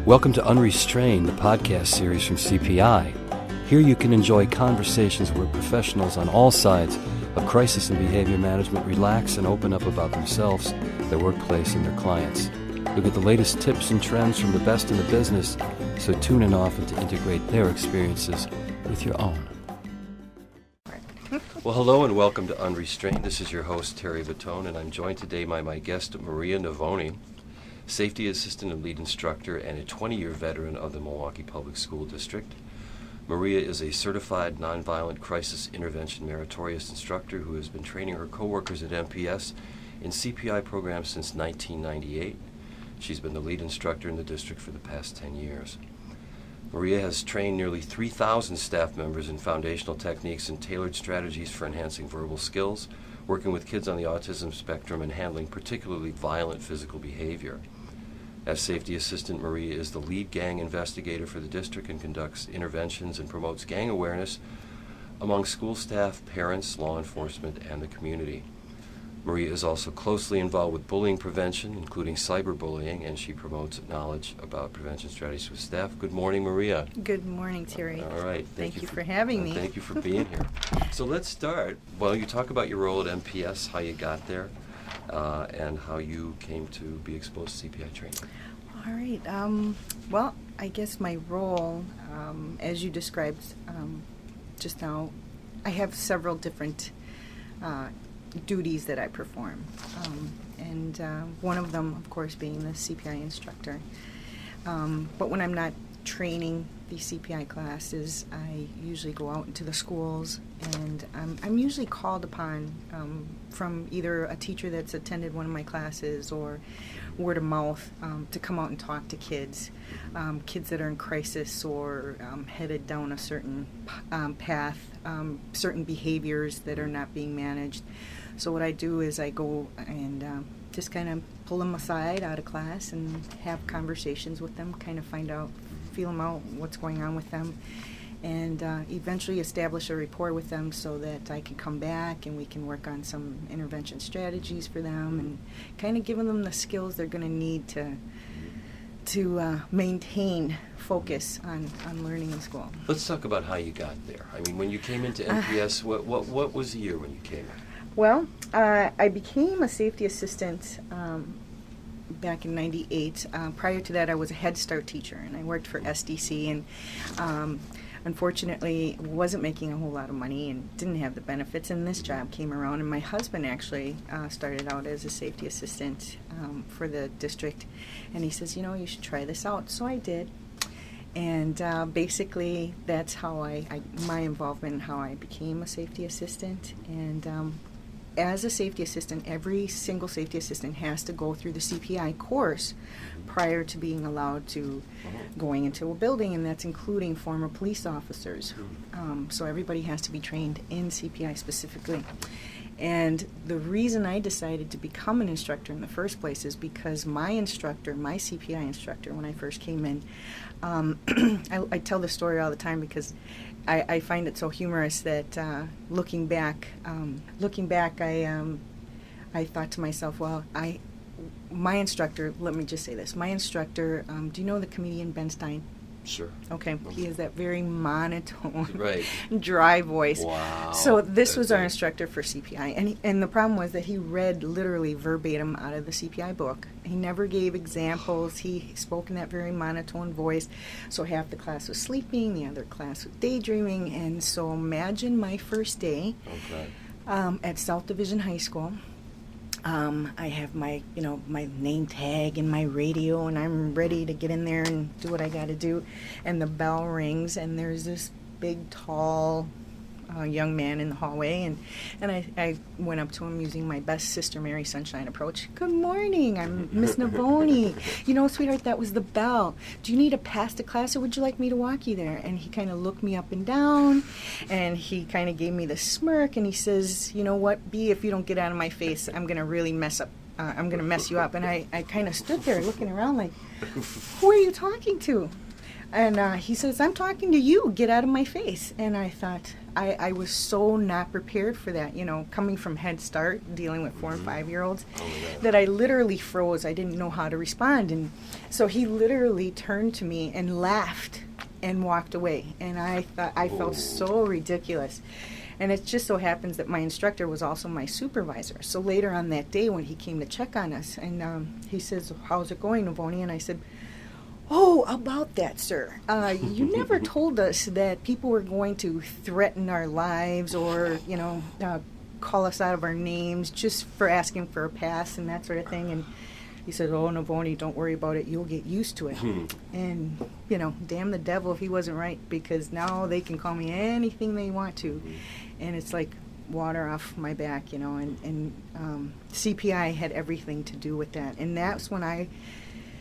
Welcome to Unrestrained, the podcast series from CPI. Here you can enjoy conversations where professionals on all sides of crisis and behavior management relax and open up about themselves, their workplace, and their clients. You'll get the latest tips and trends from the best in the business, so tune in often to integrate their experiences with your own. Well, hello and welcome to Unrestrained. This is your host, Terry Battone, and I'm joined today by my guest, Maria Navone, Safety Assistant and Lead Instructor and a 20-year veteran of the Milwaukee Public School District. Maria is a certified nonviolent crisis intervention meritorious instructor who has been training her coworkers at MPS in CPI programs since 1998. She's been the lead instructor in the district for the past 10 years. Maria has trained nearly 3,000 staff members in foundational techniques and tailored strategies for enhancing verbal skills, working with kids on the autism spectrum, and handling particularly violent physical behavior. As safety assistant, Maria is the lead gang investigator for the district and conducts interventions and promotes gang awareness among school staff, parents, law enforcement, and the community. Maria is also closely involved with bullying prevention, including cyberbullying, and she promotes knowledge about prevention strategies with staff. Good morning, Maria. Good morning, Terry. All right. Thank you for having me. Thank you for being here. So let's start. Well, you talk about your role at MPS, how you got there, and how you came to be exposed to CPI training. All right. Well, I guess my role, as you described just now, I have several different duties that I perform, and one of them, of course, being the CPI instructor. But when I'm not training the CPI classes, I usually go out into the schools, and I'm usually called upon from either a teacher that's attended one of my classes or word of mouth to come out and talk to kids that are in crisis or headed down a certain path, certain behaviors that are not being managed. So what I do is I go and just kind of pull them aside out of class and have conversations with them, kind of feel them out, what's going on with them, and eventually establish a rapport with them so that I can come back and we can work on some intervention strategies for them and kind of giving them the skills they're going to need to maintain focus on learning in school. Let's talk about how you got there. I mean, when you came into MPS, what was the year when you came in? Well, I became a safety assistant back in '98. Prior to that, I was a Head Start teacher, and I worked for SDC, and unfortunately wasn't making a whole lot of money and didn't have the benefits, and this job came around, and my husband actually started out as a safety assistant for the district, and he says, you should try this out. So I did. And basically, that's how my involvement in how I became a safety assistant. And as a safety assistant, every single safety assistant has to go through the CPI course prior to being allowed to going into a building, and that's including former police officers. So everybody has to be trained in CPI specifically. And the reason I decided to become an instructor in the first place is because my CPI instructor, when I first came in, I tell this story all the time because I find it so humorous that looking back, I thought to myself, well, my instructor, let me just say this, my instructor, do you know the comedian Ben Stein? Sure. Okay. He has that very monotone, right, dry voice. Wow. So this was our instructor for CPI, and the problem was that he read literally verbatim out of the CPI book. He never gave examples. He spoke in that very monotone voice. So half the class was sleeping, the other class was daydreaming, and so imagine my first day at South Division High School. I have my name tag and my radio, and I'm ready to get in there and do what I got to do. And the bell rings, and there's this big, tall young man in the hallway, and I went up to him using my best Sister Mary Sunshine approach. Good morning, I'm Miss Navone. Sweetheart, that was the bell. Do you need to pass the class, or would you like me to walk you there? And he kind of looked me up and down, and he kind of gave me the smirk, and he says, you know what, B, if you don't get out of my face, I'm going to really mess you up. And I kind of stood there looking around like, who are you talking to? And he says, I'm talking to you. Get out of my face. And I thought, I was so not prepared for that, coming from Head Start, dealing with 4 and 5-year-olds, that I literally froze. I didn't know how to respond. And so he literally turned to me and laughed and walked away. And I felt so ridiculous. And it just so happens that my instructor was also my supervisor. So later on that day when he came to check on us, and he says, "How's it going, Navone?" And I said, "Oh, about that, sir. You never told us that people were going to threaten our lives or, call us out of our names just for asking for a pass and that sort of thing." And he said, "Oh, Navone, don't worry about it. You'll get used to it." And, damn the devil if he wasn't right, because now they can call me anything they want to. And it's like water off my back, and CPI had everything to do with that. And that's when I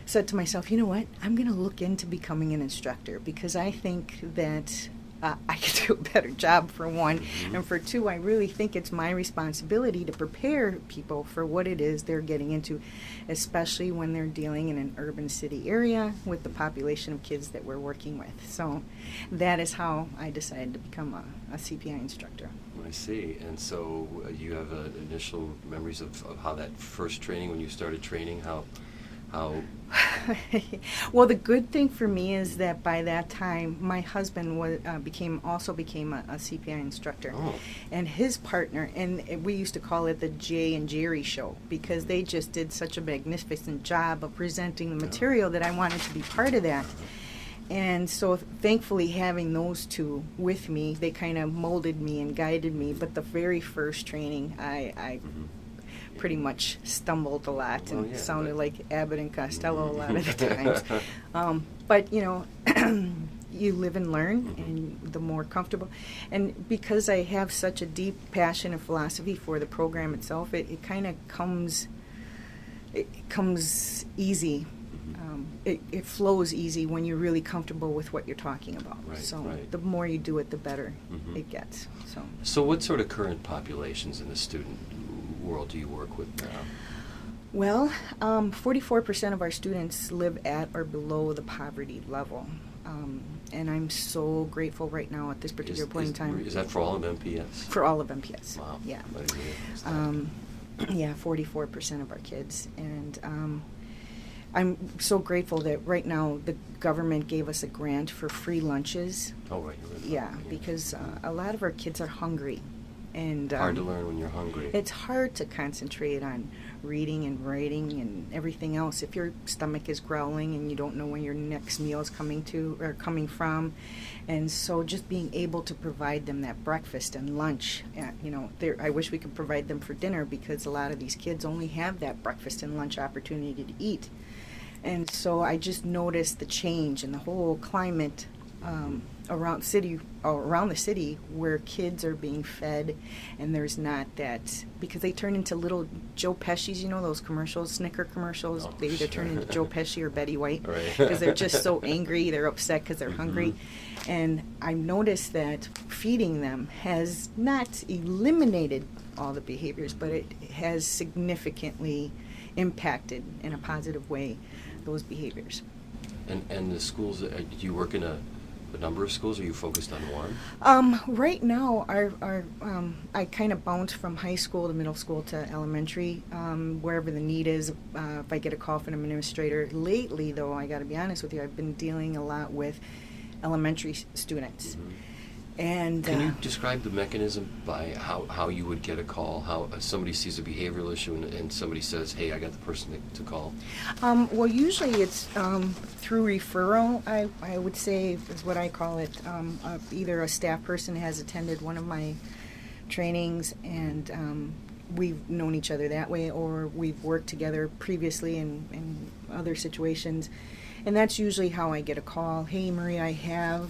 said to myself, you know what, I'm going to look into becoming an instructor, because I think that I could do a better job, for one, and for two, I really think it's my responsibility to prepare people for what it is they're getting into, especially when they're dealing in an urban city area with the population of kids that we're working with. So that is how I decided to become a CPI instructor. I see. And so you have initial memories of how that first training, when you started training, how Well, the good thing for me is that by that time, my husband became a CPI instructor, and his partner, and we used to call it the Jay and Jerry show, because they just did such a magnificent job of presenting the material that I wanted to be part of that. And so thankfully having those two with me, they kind of molded me and guided me. But the very first training, I pretty much stumbled a lot and sounded like Abbott and Costello a lot of the times. But, you live and learn, and the more comfortable. And because I have such a deep passion and philosophy for the program itself, it kind of comes easy. It flows easy when you're really comfortable with what you're talking about. The more you do it, the better it gets. So what sort of current populations in the student world do you work with now? Well, 44% of our students live at or below the poverty level. And I'm so grateful right now at this particular point in time. Is that for all of MPS? For all of MPS. Wow. Yeah. 44% of our kids. And I'm so grateful that right now the government gave us a grant for free lunches. Oh, right. Because a lot of our kids are hungry. And hard to learn when you're hungry. It's hard to concentrate on reading and writing and everything else if your stomach is growling and you don't know when your next meal is coming from. And so just being able to provide them that breakfast and lunch, I wish we could provide them for dinner, because a lot of these kids only have that breakfast and lunch opportunity to eat. And so I just noticed the change in the whole climate around the city, where kids are being fed, and there's not that, because they turn into little Joe Pesci's, those commercials, Snicker commercials. They either turn into Joe Pesci or Betty White, because they're just so angry, they're upset because they're hungry. And I noticed that feeding them has not eliminated all the behaviors, but it has significantly impacted in a positive way those behaviors. And the schools, do you work in a number of schools, or are you focused on one? Right now, I kind of bounce from high school to middle school to elementary, wherever the need is. If I get a call from an administrator. Lately, though, I got to be honest with you, I've been dealing a lot with elementary students. And can you describe the mechanism by how you would get a call, how somebody sees a behavioral issue and somebody says, "Hey, I got the person to call"? Well, usually it's through referral, I would say, is what I call it. Either a staff person has attended one of my trainings, and we've known each other that way, or we've worked together previously in other situations. And that's usually how I get a call. "Hey, Marie, I have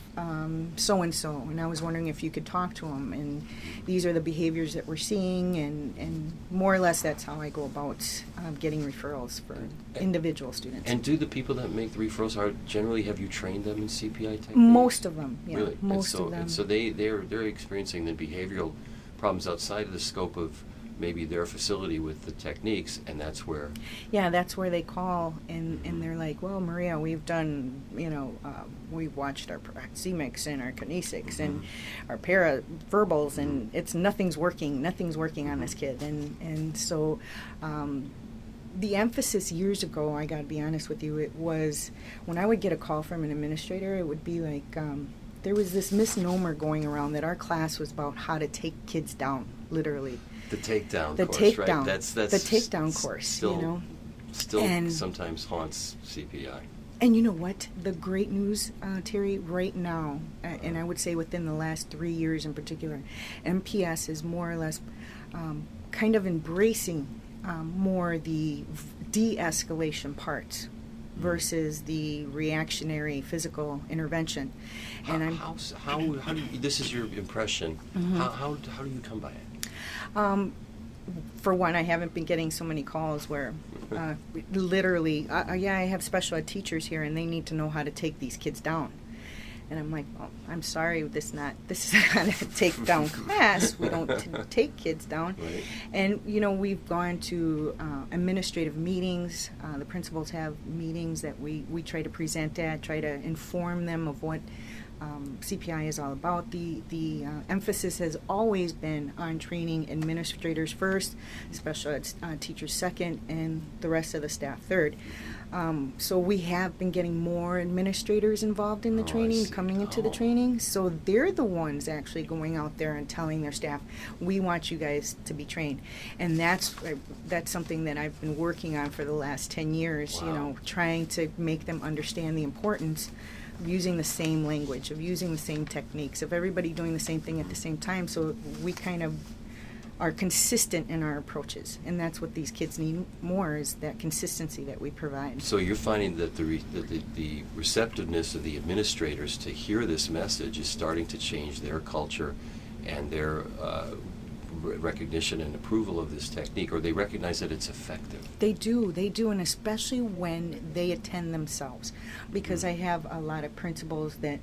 so-and-so, and I was wondering if you could talk to them. And these are the behaviors that we're seeing," and more or less that's how I go about getting referrals for individual students. And do the people that make the referrals have you trained them in CPI techniques? Most of them, yeah. Really? Most of them. And so they're experiencing the behavioral problems outside of the scope of maybe their facility with the techniques, and that's where. Yeah, that's where they call, and they're like, well, Maria, we've done, we've watched our CMICs and our kinesics and our paraverbals, and nothing's working on this kid. And so the emphasis years ago, I got to be honest with you, it was when I would get a call from an administrator, it would be like, there was this misnomer going around that our class was about how to take kids down, literally. The takedown course, takedown, right? That's the takedown course, still and sometimes haunts CPI. And you know what? The great news, Terry, right now, and I would say within the last 3 years in particular, MPS is more or less kind of embracing more the de-escalation parts versus the reactionary physical intervention. And how do you, this is your impression, how do you come by it? For one, I haven't been getting so many calls where literally, I have special ed teachers here and they need to know how to take these kids down. And I'm like, well, I'm sorry, this is not a take-down class. We don't take kids down. Right. And, we've gone to administrative meetings. The principals have meetings that we try to present at, try to inform them of what CPI is all about. The emphasis has always been on training administrators first, special ed teachers second, and the rest of the staff third. So we have been getting more administrators involved in the training, coming into the training. So they're the ones actually going out there and telling their staff, we want you guys to be trained. And that's something that I've been working on for the last 10 years, trying to make them understand the importance of using the same language, of using the same techniques, of everybody doing the same thing at the same time. So we kind of are consistent in our approaches, and that's what these kids need more, is that consistency that we provide. So you're finding that the receptiveness of the administrators to hear this message is starting to change their culture and their recognition and approval of this technique, or they recognize that it's effective. They do, and especially when they attend themselves, because I have a lot of principals that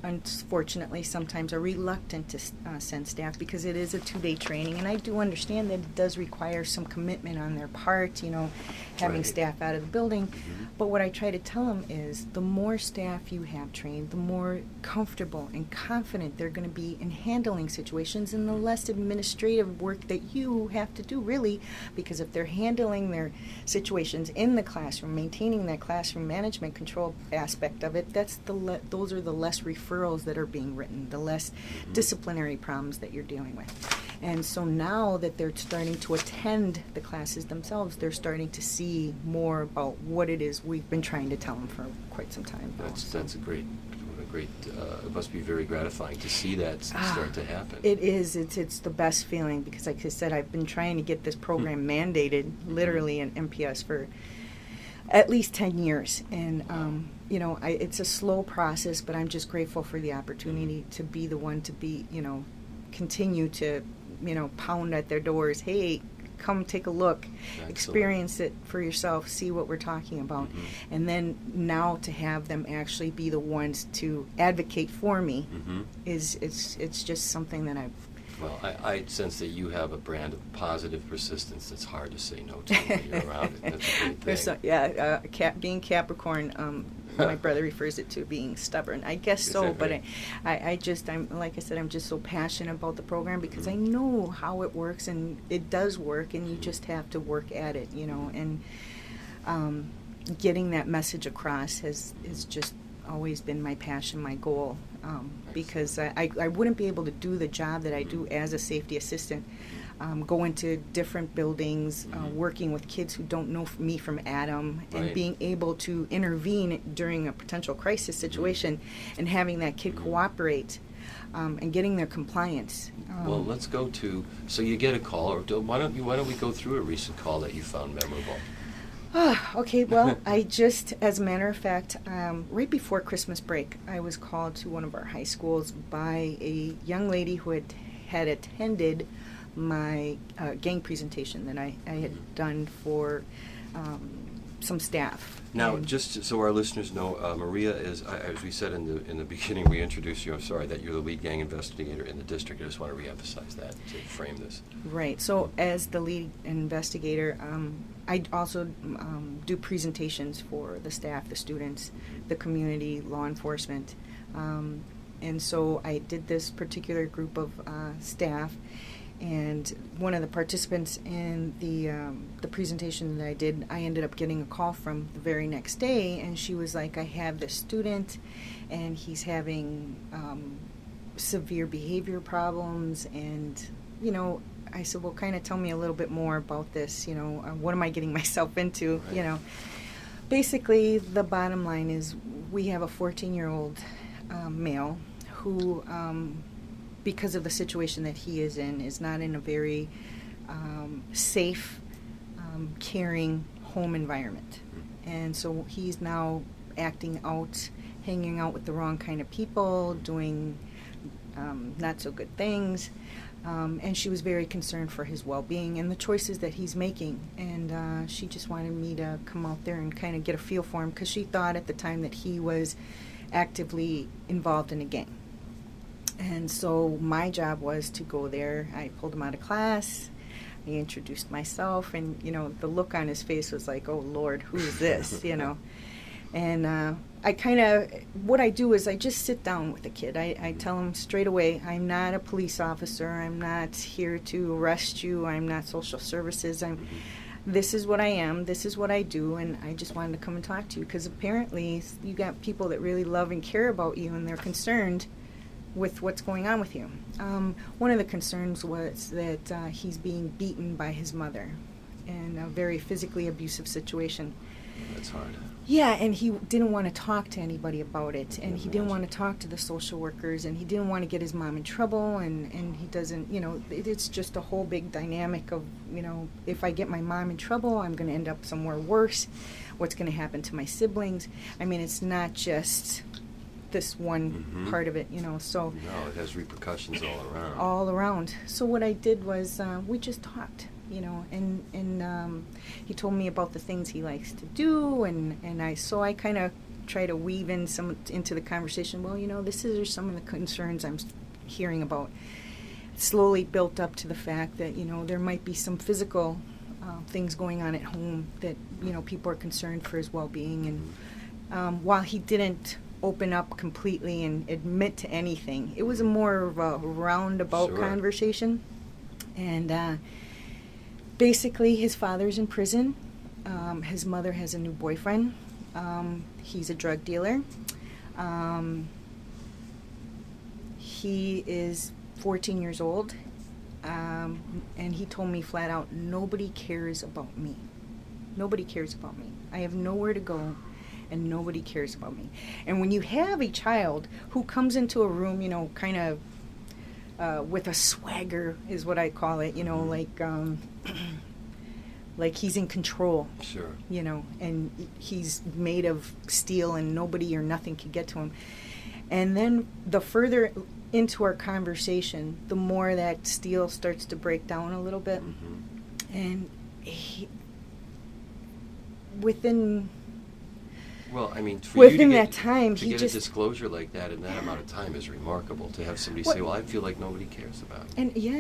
unfortunately sometimes are reluctant to send staff because it is a 2-day training, and I do understand that it does require some commitment on their part, having Right. staff out of the building. But what I try to tell them is the more staff you have trained, the more comfortable and confident they're going to be in handling situations, and the less administrative work that you have to do, really, because if they're handling their situations in the classroom, maintaining that classroom management control aspect of it, those are the less referrals that are being written, the less disciplinary problems that you're dealing with. And so now that they're starting to attend the classes themselves, they're starting to see more about what it is we've been trying to tell them for quite some time. That's a great. It must be very gratifying to see that start to happen. It is. It's the best feeling, because, like I said, I've been trying to get this program mandated, literally, in MPS for at least 10 years. And, it's a slow process, but I'm just grateful for the opportunity to be the one to be, continue to, pound at their doors. Hey, come take a look, Excellent. Experience it for yourself, see what we're talking about. And then now to have them actually be the ones to advocate for me it's just something that I've... Well, I sense that you have a brand of positive persistence that's hard to say no to when you're around it. That's a great thing. Being Capricorn, my brother refers it to being stubborn. I guess Is so, that but right? I'm like I said, I'm just so passionate about the program because I know how it works, and it does work, and you just have to work at it, and getting that message across has just always been my passion, my goal, because I wouldn't be able to do the job that I do as a safety assistant, go into different buildings, working with kids who don't know me from Adam, and Right. being able to intervene during a potential crisis situation and having that kid cooperate and getting their compliance. Well, let's go to, so you get a call, or why don't we go through a recent call that you found memorable? Okay, well, I just, as a matter of fact, right before Christmas break, I was called to one of our high schools by a young lady who had attended my gang presentation that I had done for some staff. Now, And- just so our listeners know, Maria is, as we said in the beginning, we introduced you. I'm sorry that you're the lead gang investigator in the district. I just want to reemphasize that to frame this. Right. So as the lead investigator, I also do presentations for the staff, the students, the community, law enforcement. And so I did this particular group of staff, and one of the participants in the presentation that I did, I ended up getting a call from the very next day, and she was like, I have this student, and he's having severe behavior problems, and, you know, I said, well, kind of tell me a little bit more about this, you know, what am I getting myself into, Right. you know. Basically, the bottom line is we have a 14-year-old male who, because of the situation that he is not in a very safe, caring home environment. And so he's now acting out, hanging out with the wrong kind of people, doing not so good things. And she was very concerned for his well-being and the choices that he's making. And she just wanted me to come out there and kind of get a feel for him, because she thought at the time that he was actively involved in a gang. And so my job was to go there. I pulled him out of class. I introduced myself, and, you know, the look on his face was like, oh, Lord, who is this, you know? And I kind of, what I do is I just sit down with the kid. I tell him straight away, I'm not a police officer. I'm not here to arrest you. I'm not social services. This is what I am. This is what I do. And I just wanted to come and talk to you, because apparently you got people that really love and care about you, and they're concerned with what's going on with you. One of the concerns was that he's being beaten by his mother in a very physically abusive situation. That's hard. Yeah, and he didn't want to talk to anybody about it, and he didn't want to talk to the social workers, and he didn't want to get his mom in trouble, and he doesn't, you know, it's just a whole big dynamic of, you know, if I get my mom in trouble, I'm going to end up somewhere worse. What's going to happen to my siblings? I mean, it's not just this one part of it, you know, so. No, it has repercussions all around. All around. So what I did was we just talked, you know, and he told me about the things he likes to do, and I kind of try to weave in some into the conversation. Well, you know, are some of the concerns I'm hearing about. Slowly built up to the fact that, you know, there might be some physical things going on at home that, you know, people are concerned for his well-being. And while he didn't open up completely and admit to anything, it was a more of a roundabout Sure. conversation. And basically, his father's in prison. His mother has a new boyfriend. He's a drug dealer. He is 14 years old. And he told me flat out, nobody cares about me. Nobody cares about me. I have nowhere to go, and nobody cares about me. And when you have a child who comes into a room, you know, kind of with a swagger is what I call it, you know, like he's in control. Sure. You know, and he's made of steel, and nobody or nothing can get to him. And then the further into our conversation, the more that steel starts to break down a little bit. And within Well, I mean, for Within you to that get, time, to he get just- a disclosure like that in that amount of time is remarkable. To have somebody What- say, "Well, I feel like nobody cares about me." And yeah,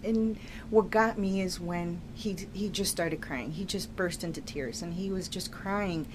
and what got me is when he just started crying. He just burst into tears, and he was just crying,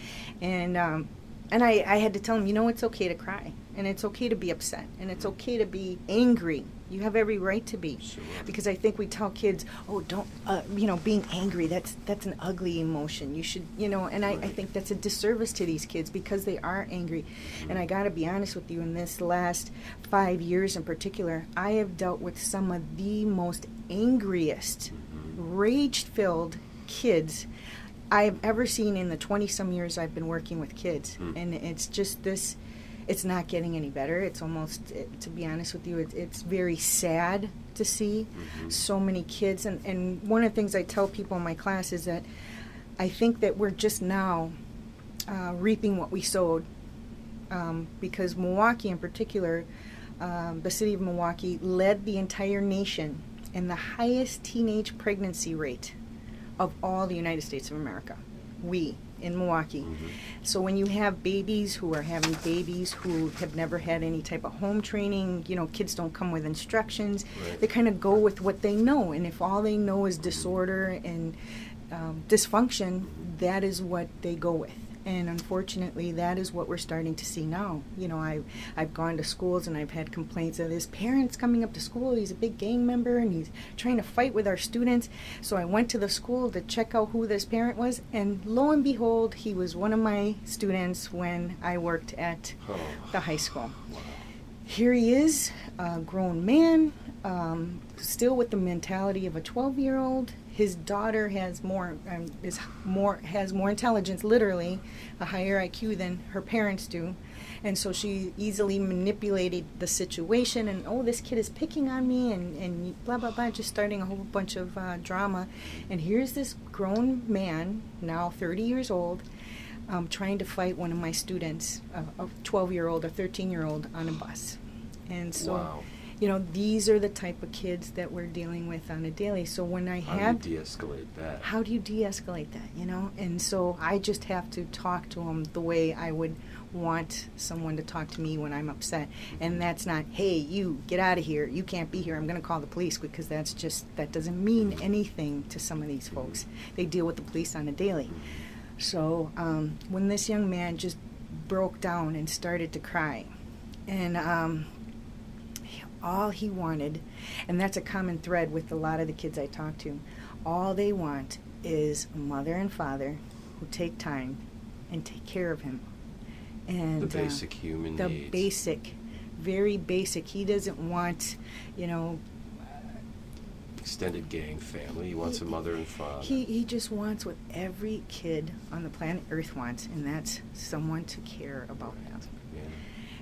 and I had to tell him, you know, it's okay to cry, and it's okay to be upset, and it's okay to be angry. You have every right to be, Sure. because I think we tell kids, oh, don't, you know, being angry, that's an ugly emotion. You should, you know, and I Right. think that's a disservice to these kids because they are angry. And I got to be honest with you, in this last 5 years in particular, I have dealt with some of the most angriest, rage-filled kids I've ever seen in the 20-some years I've been working with kids. And it's just this, it's not getting any better. It's almost, to be honest with you, it's very sad to see so many kids. And one of the things I tell people in my class is that I think that we're just now reaping what we sowed. Because Milwaukee in particular, the city of Milwaukee led the entire nation in the highest teenage pregnancy rate of all the United States of America. We in Milwaukee. Mm-hmm. So when you have babies who are having babies who have never had any type of home training, kids don't come with instructions. Right. They kind of go with what they know. And if all they know is disorder and dysfunction, that is what they go with. And unfortunately, that is what we're starting to see now. I've gone to schools and I've had complaints of this parent's coming up to school. He's a big gang member and he's trying to fight with our students. So I went to the school to check out who this parent was. And lo and behold, he was one of my students when I worked at the high school. Wow. Here he is, a grown man, still with the mentality of a 12-year-old. His daughter has more intelligence, literally, a higher IQ than her parents do, and so she easily manipulated the situation. And this kid is picking on me, and blah blah blah, just starting a whole bunch of drama. And here's this grown man, now 30 years old, trying to fight one of my students, a 12-year-old or 13-year-old, on a bus. And so. Wow. These are the type of kids that we're dealing with on a daily. So when How do you de-escalate that? How do you de-escalate that, And so I just have to talk to them the way I would want someone to talk to me when I'm upset. And that's not, hey, you, get out of here. You can't be here. I'm going to call the police, because that doesn't mean anything to some of these folks. They deal with the police on a daily. So when this young man just broke down and started to cry, and all he wanted, and that's a common thread with a lot of the kids I talk to, all they want is a mother and father who take time and take care of him. And the basic human the needs. basic, very basic. He doesn't want, extended gang family. He wants a mother and father. He just wants what every kid on the planet Earth wants, and that's someone to care about them. Yeah.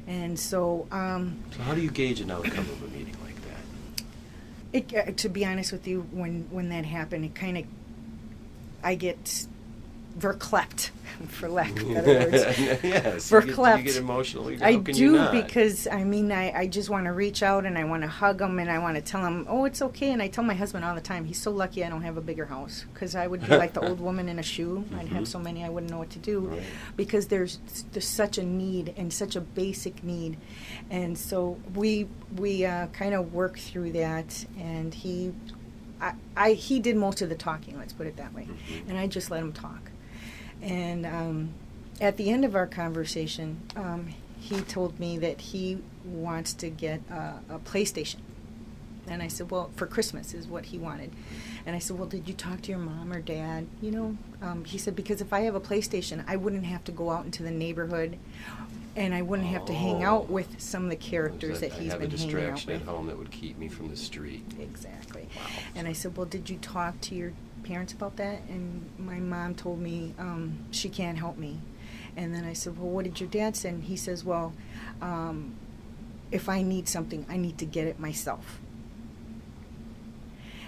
And so, So how do you gauge an outcome of a meeting like that? to be honest with you, when that happened, I get verklempt, for lack of better words. Yes. Verklempt. You get emotional. I How can do, you not? because I just want to reach out and I want to hug him and I want to tell him, oh, it's okay. And I tell my husband all the time, he's so lucky I don't have a bigger house, because I would be like the old woman in a shoe. I'd have so many I wouldn't know what to do, Right. because there's such a need, and such a basic need. And so we kind of work through that, and he did most of the talking, let's put it that way, and I just let him talk. And at the end of our conversation, he told me that he wants to get a PlayStation. And I said, well, for Christmas is what he wanted. And I said, well, did you talk to your mom or dad? He said, because if I have a PlayStation, I wouldn't have to go out into the neighborhood, and I wouldn't have to hang out with some of the characters that he's been hanging out with. I have a distraction at home that would keep me from the street. Exactly. Wow. And I said, well, did you talk to your parents about that? And my mom told me she can't help me. And then I said, well, what did your dad say? And he says, well, if I need something, I need to get it myself.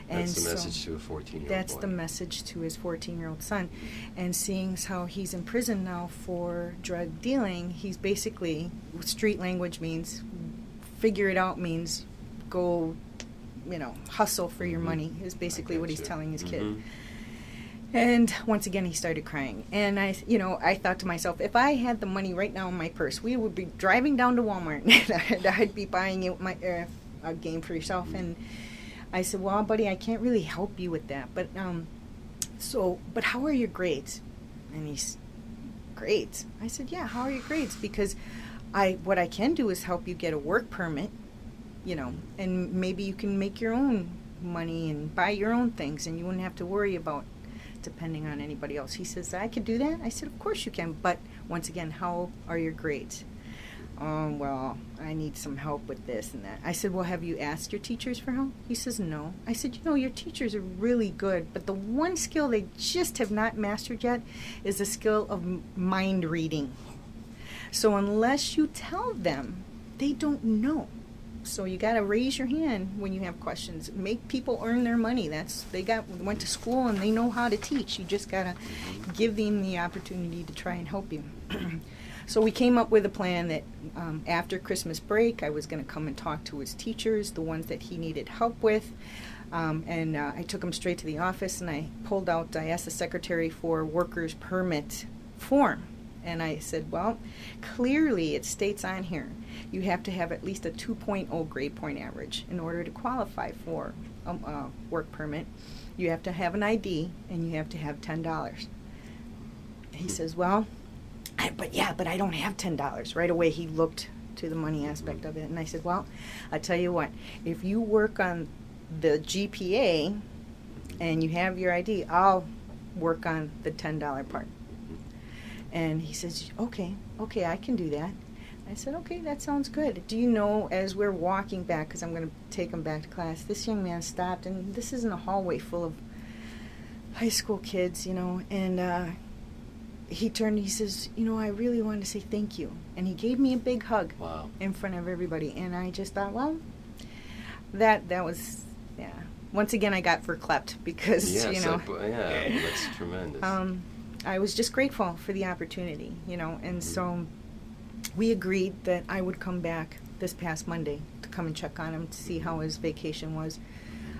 That's And the message to a 14-year-old that's boy. the message to his 14-year-old son. And seeing how he's in prison now for drug dealing, he's basically, street language means, figure it out means go, hustle for your money, is basically what he's Gotcha. telling his kid. Mhm. And once again, he started crying. And I thought to myself, if I had the money right now in my purse, we would be driving down to Walmart and I'd be buying you a game for yourself. And I said, well, buddy, I can't really help you with that. But but how are your grades? And he's, grades? I said, yeah, how are your grades? Because what I can do is help you get a work permit, and maybe you can make your own money and buy your own things, and you wouldn't have to worry about depending on anybody else. He says, I could do that? I said, of course you can. But once again, how are your grades? Well, I need some help with this and that. I said, well, have you asked your teachers for help? He says, no. I said, your teachers are really good, but the one skill they just have not mastered yet is the skill of mind reading. So unless you tell them, they don't know. So you got to raise your hand when you have questions. Make people earn their money. They went to school and they know how to teach. You just got to give them the opportunity to try and help you. So we came up with a plan that after Christmas break, I was going to come and talk to his teachers, the ones that he needed help with. I took him straight to the office, and I asked the secretary for workers' permit form. And I said, well, clearly it states on here you have to have at least a 2.0 grade point average in order to qualify for a work permit. You have to have an ID, and you have to have $10. He says, well, but I don't have $10. Right away he looked to the money aspect of it, and I said, well, I tell you what, if you work on the GPA and you have your ID, I'll work on the $10 part. And he says, okay, I can do that. I said, okay, that sounds good. Do you know, as we're walking back, because I'm going to take him back to class, this young man stopped, and this isn't a hallway full of high school kids, and he turned, he says, I really wanted to say thank you. And he gave me a big hug. Wow. In front of everybody. And I just thought, well, that was, yeah. Once again, I got verklempt because, that's tremendous. I was just grateful for the opportunity, and so we agreed that I would come back this past Monday to come and check on him to see how his vacation was,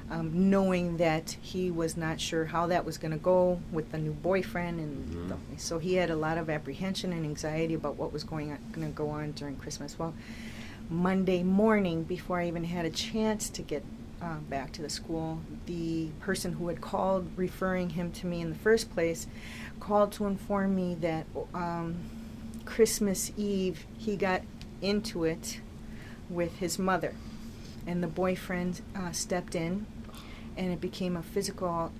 knowing that he was not sure how that was going to go with the new boyfriend, and so he had a lot of apprehension and anxiety about what was going to go on during Christmas. Well, Monday morning, before I even had a chance to get back to the school, the person who had called referring him to me in the first place called to inform me that Christmas Eve he got into it with his mother, and the boyfriend stepped in, and it became a physical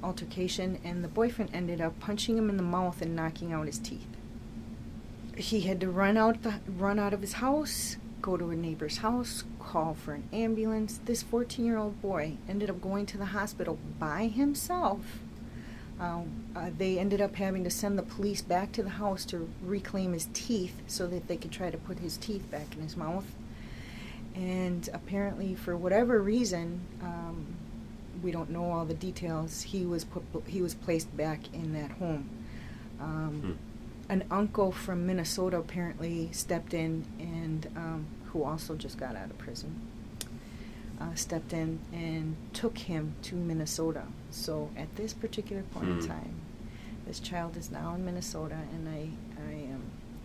altercation, and the boyfriend ended up punching him in the mouth and knocking out his teeth. He had to run out of his house, go to a neighbor's house, call for an ambulance. This 14-year-old boy ended up going to the hospital by himself. They ended up having to send the police back to the house to reclaim his teeth so that they could try to put his teeth back in his mouth. And apparently, for whatever reason, we don't know all the details, he was placed back in that home. An uncle from Minnesota apparently stepped in, and who also just got out of prison, stepped in and took him to Minnesota. So at this particular point in time, this child is now in Minnesota, and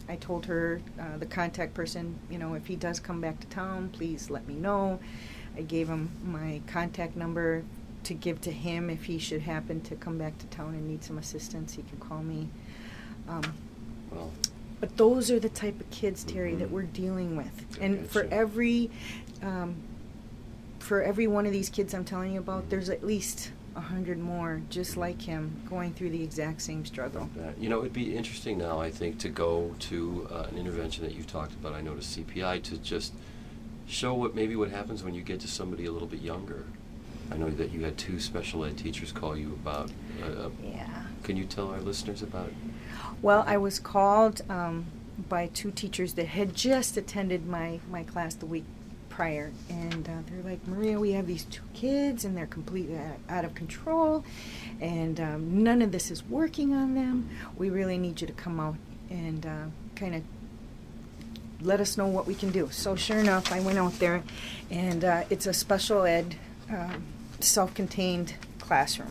I told her, the contact person, if he does come back to town, please let me know. I gave him my contact number to give to him if he should happen to come back to town and need some assistance. He can call me. But those are the type of kids, Terry, that we're dealing with. And for every one of these kids I'm telling you about, there's at least 100 more just like him going through the exact same struggle. It'd be interesting now, I think, to go to an intervention that you've talked about, I know, to CPI, to just show what happens when you get to somebody a little bit younger. I know that you had 2 special ed teachers call you about. Can you tell our listeners about it? Well, I was called by 2 teachers that had just attended my class the week prior, and they're like, Maria, we have these 2 kids, and they're completely out of control, and none of this is working on them. We really need you to come out and kind of let us know what we can do. So sure enough, I went out there, and it's a special ed self-contained classroom.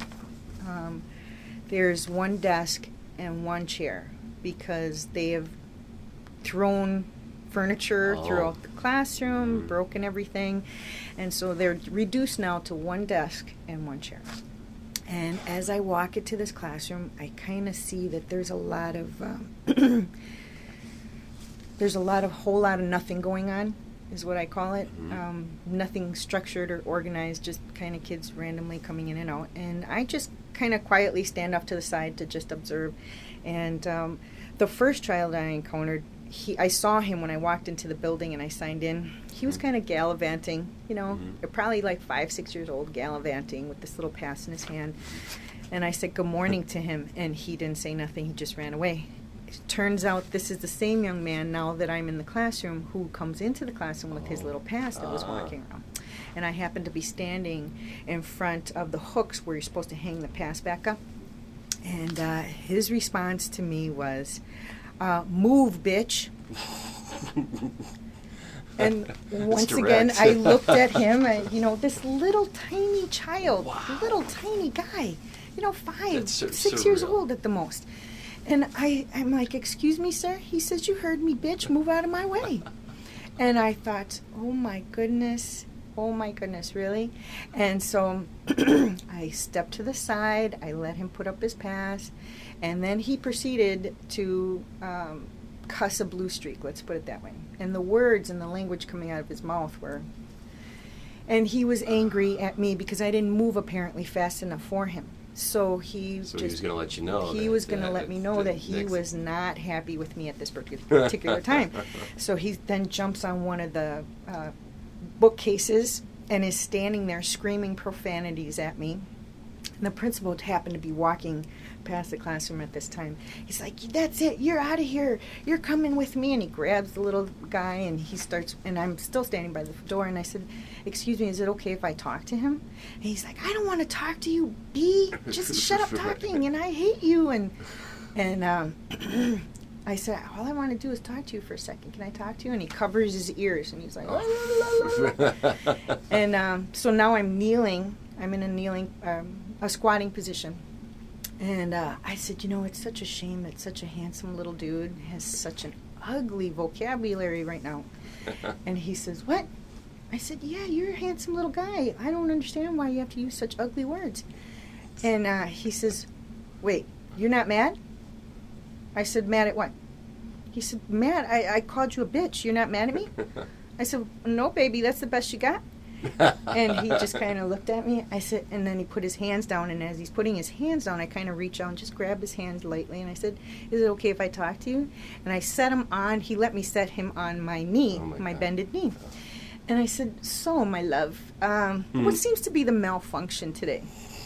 There's 1 desk and 1 chair because they have thrown furniture throughout the classroom, broken everything, and so they're reduced now to 1 desk and 1 chair. And as I walk into this classroom, I kind of see that there's a lot of whole lot of nothing going on, is what I call it. Nothing structured or organized, just kind of kids randomly coming in and out. And I just kind of quietly stand off to the side to just observe. And the first child I encountered, I saw him when I walked into the building and I signed in. He was kind of gallivanting, probably like 5-6 years old, gallivanting with this little pass in his hand. And I said good morning to him, and he didn't say nothing. He just ran away. It turns out this is the same young man now that I'm in the classroom who comes into the classroom with his little pass that was walking around. And I happened to be standing in front of the hooks where you're supposed to hang the pass back up. And his response to me was, move, bitch. And once again, I looked at him, and, this little tiny child, little tiny guy, 5, 6 years old at the most. And I'm like, excuse me, sir? He says, you heard me, bitch. Move out of my way. And I thought, oh, my goodness, really? And so I stepped to the side. I let him put up his pass. And then he proceeded to cuss a blue streak, let's put it that way. And the words and the language coming out of his mouth were... And he was angry at me because I didn't move apparently fast enough for him. So he was going to let you know. He was going to let me know that he was not happy with me at this particular time. So he then jumps on one of the bookcases and is standing there screaming profanities at me. And the principal happened to be walking past the classroom at this time. He's like, that's it, you're out of here, you're coming with me. And he grabs the little guy and he starts, and I'm still standing by the door, and I said, excuse me, is it okay if I talk to him? And he's like, I don't want to talk to you, B, just shut up talking, and I hate you. And I said, all I want to do is talk to you for a second. Can I talk to you? And he covers his ears and he's like, and so now I'm kneeling. I'm in a squatting position. And I said, it's such a shame that such a handsome little dude has such an ugly vocabulary right now. And he says, what? I said, yeah, you're a handsome little guy. I don't understand why you have to use such ugly words. And he says, wait, you're not mad? I said, mad at what? He said, mad, I called you a bitch. You're not mad at me? I said, no, baby, that's the best you got. And he just kind of looked at me. I said, and then he put his hands down, and as he's putting his hands down, I kind of reach out and just grab his hands lightly, and I said, is it okay if I talk to you? And I set him on, he let me set him on my knee, my bended knee. And I said, so, my love, what seems to be the malfunction today?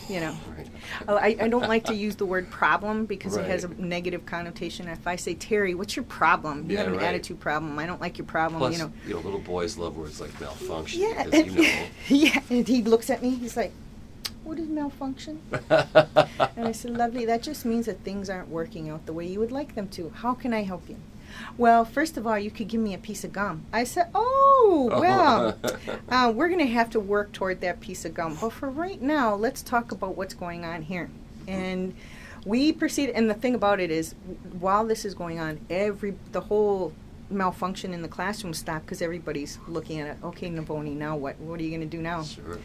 Right. I don't like to use the word problem because Right. it has a negative connotation. If I say, Terry, what's your problem? You have an right. attitude problem. I don't like your problem. Plus, little boys love words like malfunction. Yeah, Because yeah. And he looks at me. He's like, what is malfunction? And I said, lovely, that just means that things aren't working out the way you would like them to. How can I help you? Well, first of all, you could give me a piece of gum. I said, well, we're going to have to work toward that piece of gum. But for right now, let's talk about what's going on here. And we proceed, and the thing about it is, while this is going on, the whole malfunction in the classroom stopped because everybody's looking at it. Okay, Navone, now what? What are you going to do now? Sure.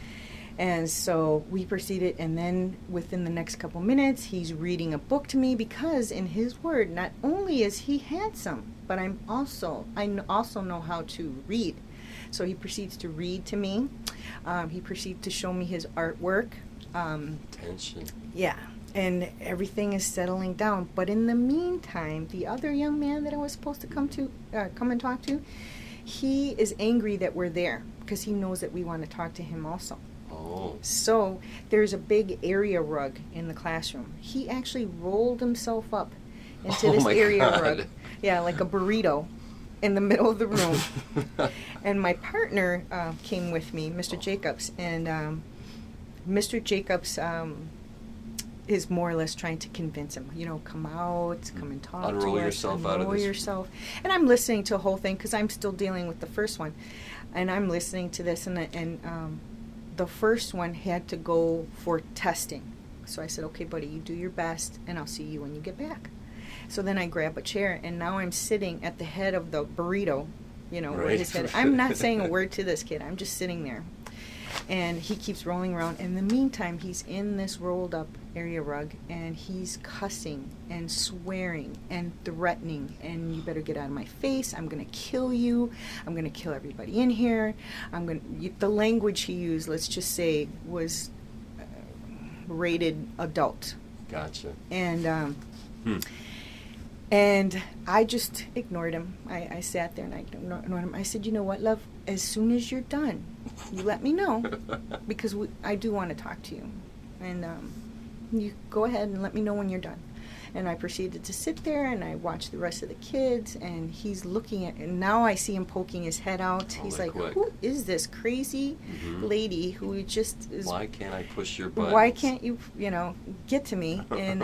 And so we proceeded, and then within the next couple minutes, he's reading a book to me because, in his word, not only is he handsome, but I also know how to read. So he proceeds to read to me. He proceeds to show me his artwork. Tension. Yeah, and everything is settling down. But in the meantime, the other young man that I was supposed to come and talk to, he is angry that we're there because he knows that we want to talk to him also. Oh. So there's a big area rug in the classroom. He actually rolled himself up into this area rug. Yeah, like a burrito in the middle of the room. And my partner came with me, Mr. Jacobs, and Mr. Jacobs is more or less trying to convince him, come out, come and talk Unroll to us. yourself out of this. Yourself. And I'm listening to the whole thing because I'm still dealing with the first one. And I'm listening to this, and the first one had to go for testing. So I said, okay, buddy, you do your best, and I'll see you when you get back. So then I grab a chair, and now I'm sitting at the head of the burrito, where his head. I'm not saying a word to this kid. I'm just sitting there. And he keeps rolling around. In the meantime, he's in this rolled up area rug, and he's cussing and swearing and threatening, and you better get out of my face. I'm going to kill you. I'm going to kill everybody in here. The language he used, let's just say, was rated adult. Gotcha. And and I just ignored him. I sat there and I ignored him. I said, you know what, love? As soon as you're done, you let me know because I do want to talk to you. And you go ahead and let me know when you're done. And I proceeded to sit there and I watched the rest of the kids, and he's looking at, and now I see him poking his head out. He's like, who is this crazy lady who just is... Why can't I push your buttons? Why can't you, get to me? And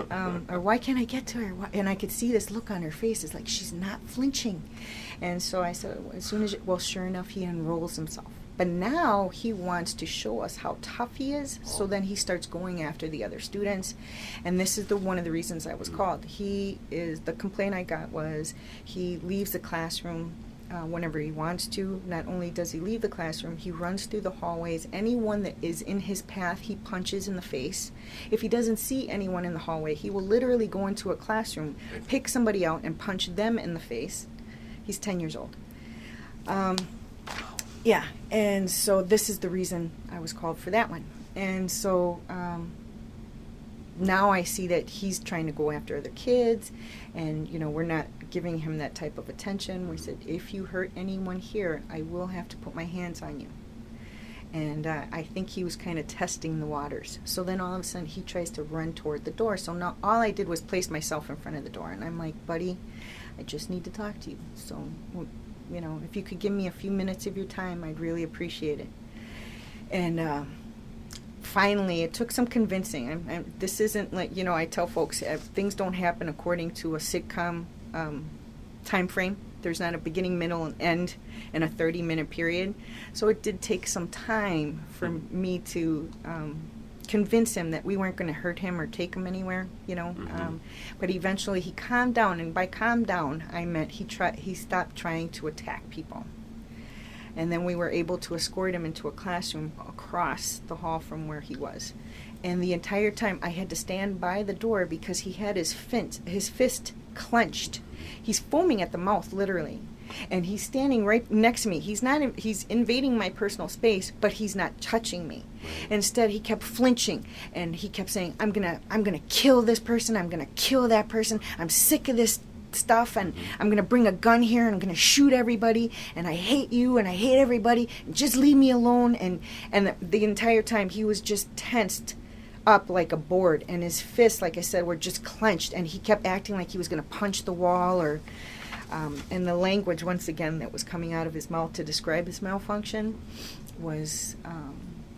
or why can't I get to her? And I could see this look on her face. It's like she's not flinching. And so I said, as soon as, sure enough, he unrolls himself. But now he wants to show us how tough he is, so then he starts going after the other students. And this is one of the reasons I was called. The complaint I got was he leaves the classroom whenever he wants to. Not only does he leave the classroom, he runs through the hallways. Anyone that is in his path, he punches in the face. If he doesn't see anyone in the hallway, he will literally go into a classroom, pick somebody out, and punch them in the face. He's 10 years old. Yeah, and so this is the reason I was called for that one. And so now I see that he's trying to go after other kids, and we're not giving him that type of attention. We said, if you hurt anyone here, I will have to put my hands on you. And I think he was kind of testing the waters. So then all of a sudden he tries to run toward the door. So now all I did was place myself in front of the door, and I'm like, buddy, I just need to talk to you. So if you could give me a few minutes of your time, I'd really appreciate it. And finally, it took some convincing. This isn't like, I tell folks, things don't happen according to a sitcom time frame. There's not a beginning, middle, and end in a 30-minute period. So it did take some time for me to convince him that we weren't going to hurt him or take him anywhere, but eventually he calmed down, and by calm down I meant he stopped trying to attack people. And then we were able to escort him into a classroom across the hall from where he was. And the entire time I had to stand by the door because he had his fist clenched. He's foaming at the mouth, literally. And he's standing right next to me. He's invading my personal space, but he's not touching me. Instead, he kept flinching, and he kept saying, I'm gonna kill this person, I'm gonna kill that person, I'm sick of this stuff, and I'm gonna bring a gun here, and I'm gonna shoot everybody, and I hate you, and I hate everybody, and just leave me alone. And the entire time he was just tensed up like a board, and his fists, like I said, were just clenched, and he kept acting like he was gonna punch the wall, or and the language, once again, that was coming out of his mouth to describe his malfunction was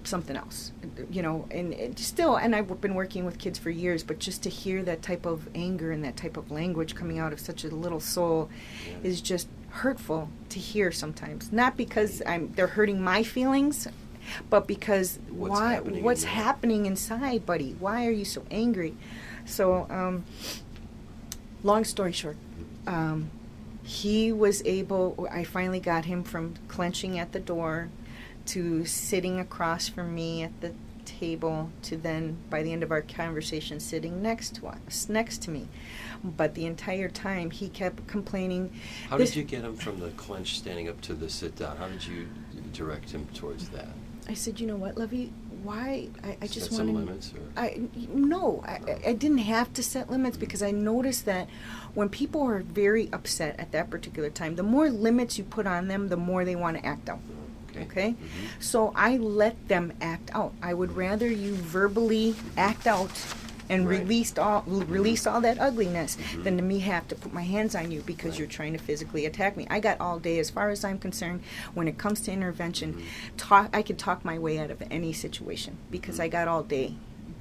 something else, and I've been working with kids for years, but just to hear that type of anger and that type of language coming out of such a little soul is just hurtful to hear sometimes. Not because they're hurting my feelings, but because what's happening inside, buddy? Why are you so angry? So, long story short, I finally got him from clenching at the door to sitting across from me at the table to then, by the end of our conversation, sitting next to me. But the entire time he kept complaining. How did you get him from the clench standing up to the sit down? How did you direct him towards that? I said, you know what, Lovey? Why? I just set some limits? Or? I didn't have to set limits because I noticed that when people are very upset at that particular time, the more limits you put on them, the more they want to act out. Okay? Mm-hmm. So I let them act out. I would rather you verbally act out and release all that ugliness than to me have to put my hands on you because you're trying to physically attack me. I got all day. As far as I'm concerned, when it comes to intervention, I could talk my way out of any situation because I got all day.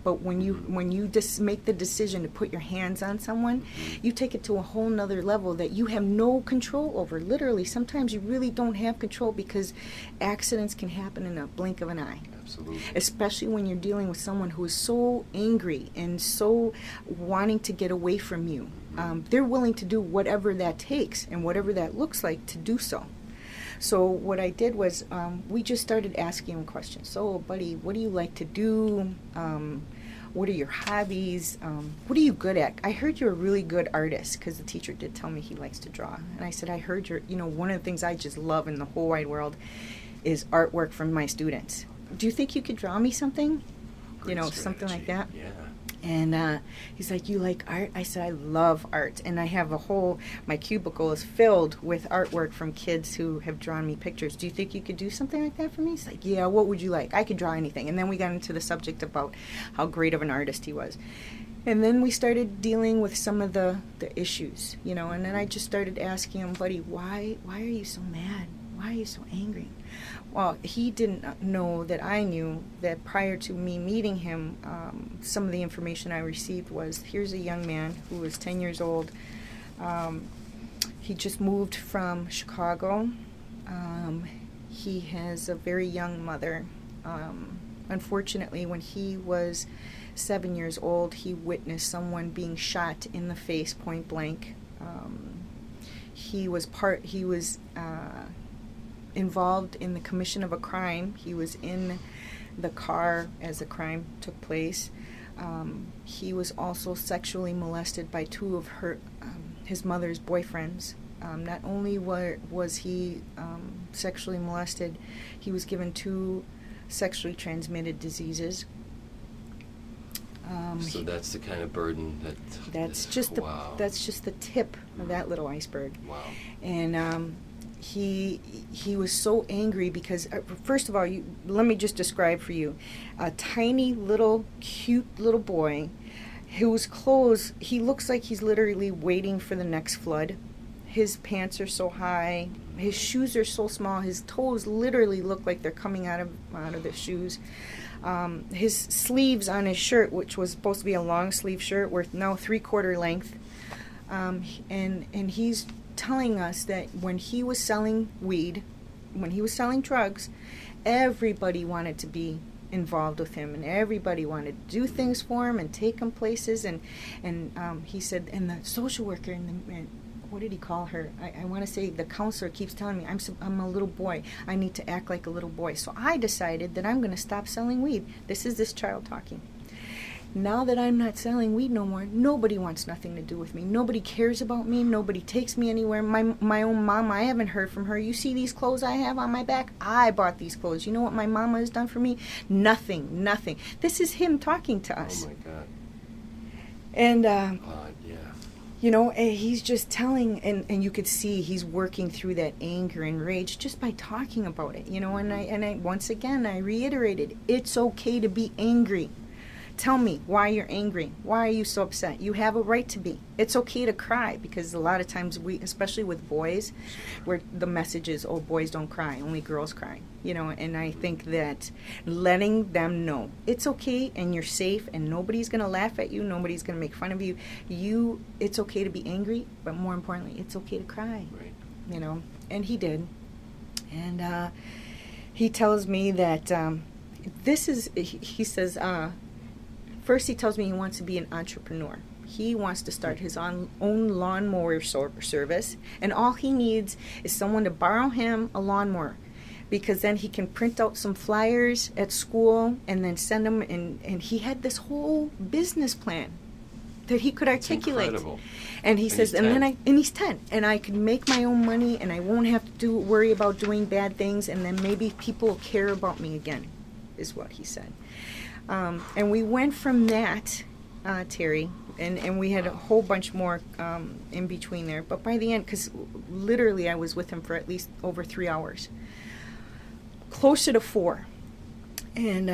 But when you just make the decision to put your hands on someone, you take it to a whole nother level that you have no control over. Literally, sometimes you really don't have control because accidents can happen in a blink of an eye. Absolutely. Especially when you're dealing with someone who is so angry and so wanting to get away from you. They're willing to do whatever that takes and whatever that looks like to do so. So what I did was we just started asking him questions. So, buddy, what do you like to do? What are your hobbies? What are you good at? I heard you're a really good artist because the teacher did tell me he likes to draw. And I said, I heard one of the things I just love in the whole wide world is artwork from my students. Do you think you could draw me something? Great something like strategy. that? Yeah. And he's like, you like art? I said, I love art. And I have my cubicle is filled with artwork from kids who have drawn me pictures. Do you think you could do something like that for me? He's like, yeah, what would you like? I could draw anything. And then we got into the subject about how great of an artist he was. And then we started dealing with some of the issues, and then I just started asking him, buddy, why are you so mad? Why are you so angry? Well, he didn't know that I knew that prior to me meeting him, some of the information I received was, here's a young man who was 10 years old. He just moved from Chicago. He has a very young mother. Unfortunately, when he was 7 years old, he witnessed someone being shot in the face, point blank. He was involved in the commission of a crime. He was in the car as the crime took place. He was also sexually molested by two of his mother's boyfriends. Not only was he sexually molested, he was given 2 sexually transmitted diseases. So that's the kind of burden that's just the tip of that little iceberg. Wow. And he was so angry because first of all, let me just describe for you a tiny little cute little boy whose clothes, he looks like he's literally waiting for the next flood. His pants are so high, his shoes are so small, his toes literally look like they're coming out of the shoes. His sleeves on his shirt, which was supposed to be a long sleeve shirt, were now 3/4 length. And he's telling us that when he was selling weed, when he was selling drugs, everybody wanted to be involved with him, and everybody wanted to do things for him and take him places. And he said, and the social worker and what did he call her? I want to say the counselor keeps telling me I'm a little boy. I need to act like a little boy. So I decided that I'm going to stop selling weed. This is this child talking. Now that I'm not selling weed no more, nobody wants nothing to do with me. Nobody cares about me. Nobody takes me anywhere. My own mom, I haven't heard from her. You see these clothes I have on my back? I bought these clothes. You know what my mama has done for me? Nothing. This is him talking to us. Oh, my God. And, yeah. you know, he's just telling, and you could see he's working through that anger and rage just by talking about it, you know. And I once again, I reiterated, it's okay to be angry. Tell me why you're angry. Why are you so upset? You have a right to be. It's okay to cry, because a lot of times we, especially with boys, where the message is, oh, boys don't cry, only girls cry. You know, and I think that letting them know it's okay and you're safe and nobody's going to laugh at you, nobody's going to make fun of you. It's okay to be angry, but more importantly, it's okay to cry. Right. You know, and he did. And he tells me that he says, first, he tells me he wants to be an entrepreneur. He wants to start his own lawnmower service, and all he needs is someone to borrow him a lawnmower, because then he can print out some flyers at school and then send them. And he had this whole business plan that he could articulate. It's incredible. And he says, he's 10. and he's 10, and I could make my own money, and I won't have to worry about doing bad things, and then maybe people will care about me again, is what he said. And we went from that, Terry, and we had a whole bunch more in between there. But by the end, because literally I was with him for at least over 3 hours, closer to 4. And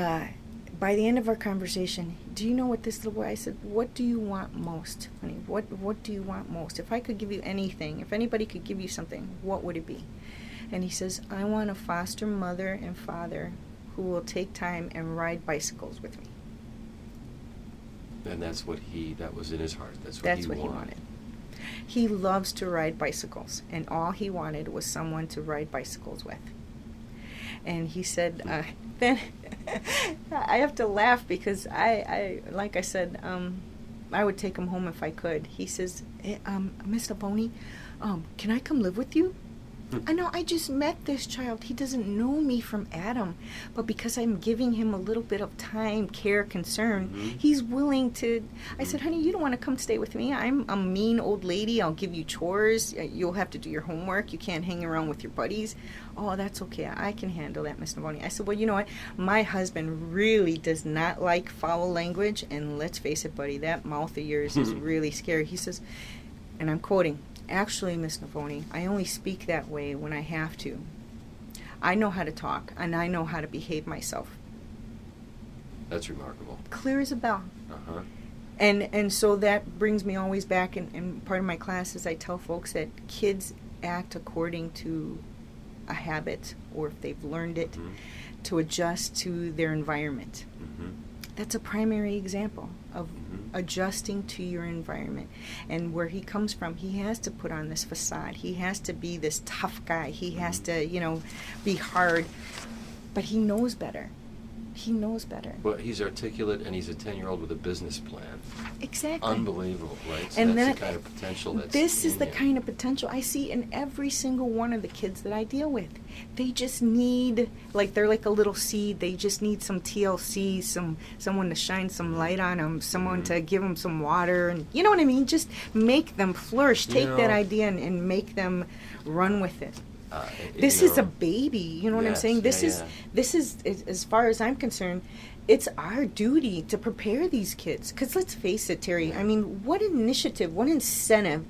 by the end of our conversation, do you know what this little boy, I said, what do you want most, honey? What do you want most? If I could give you anything, if anybody could give you something, what would it be? And he says, I want a foster mother and father who will take time and ride bicycles with me. And that was in his heart. That's what he wanted. He loves to ride bicycles, and all he wanted was someone to ride bicycles with. And he said, then I have to laugh because I like I said, I would take him home if I could. He says, Miss Navone, can I come live with you? I know, I just met this child. He doesn't know me from Adam. But because I'm giving him a little bit of time, care, concern, he's willing to. I said, honey, you don't want to come stay with me. I'm a mean old lady. I'll give you chores. You'll have to do your homework. You can't hang around with your buddies. Oh, that's okay. I can handle that, Miss Navone. I said, well, you know what? My husband really does not like foul language. And let's face it, buddy, that mouth of yours is really scary. He says, and I'm quoting, actually, Miss Navone, I only speak that way when I have to. I know how to talk, and I know how to behave myself. That's remarkable. Clear as a bell. Uh-huh. And so that brings me always back, in part of my classes, I tell folks that kids act according to a habit, or if they've learned it, to adjust to their environment. That's a primary example of Mhm. adjusting to your environment. And where he comes from, he has to put on this facade. He has to be this tough guy. He has to, be hard. But he knows better. He knows better. Well, he's articulate, and he's a 10-year-old with a business plan. Exactly. Unbelievable, right? So And that's the kind of potential that's this is in the him. kind of potential I see in every single one of the kids that I deal with. They just need, they're like a little seed. They just need some TLC, someone to shine some light on them, someone to give them some water, and you know what I mean? Just make them flourish. Take that idea and make them run with it. This is a baby, you know what I'm Yes, saying? This yeah. is, as far as I'm concerned, it's our duty to prepare these kids. Because let's face it, Terry, I mean, what initiative, what incentive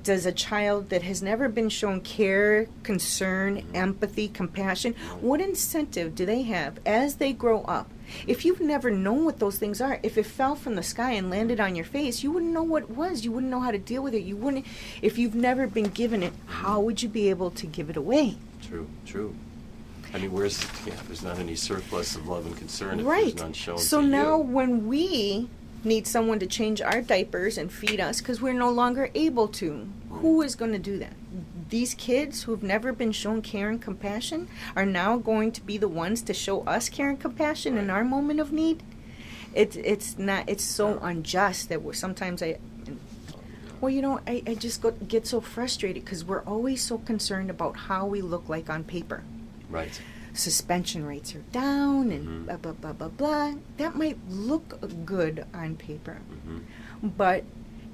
does a child that has never been shown care, concern, empathy, compassion, what incentive do they have as they grow up? If you've never known what those things are, if it fell from the sky and landed on your face, you wouldn't know what it was. You wouldn't know how to deal with it. You wouldn't, if you've never been given it, how would you be able to give it away? True. I mean, there's not any surplus of love and concern if Right. there's none shown So to now you. when we need someone to change our diapers and feed us because we're no longer able to, who is going to do that? These kids who've never been shown care and compassion are now going to be the ones to show us care and compassion in Right. our moment of need. It's so Yeah. unjust that sometimes I just get so frustrated because we're always so concerned about how we look like on paper. Right. Suspension rates are down and Mhm. blah, blah, blah, blah, blah. That might look good on paper. Mm-hmm. But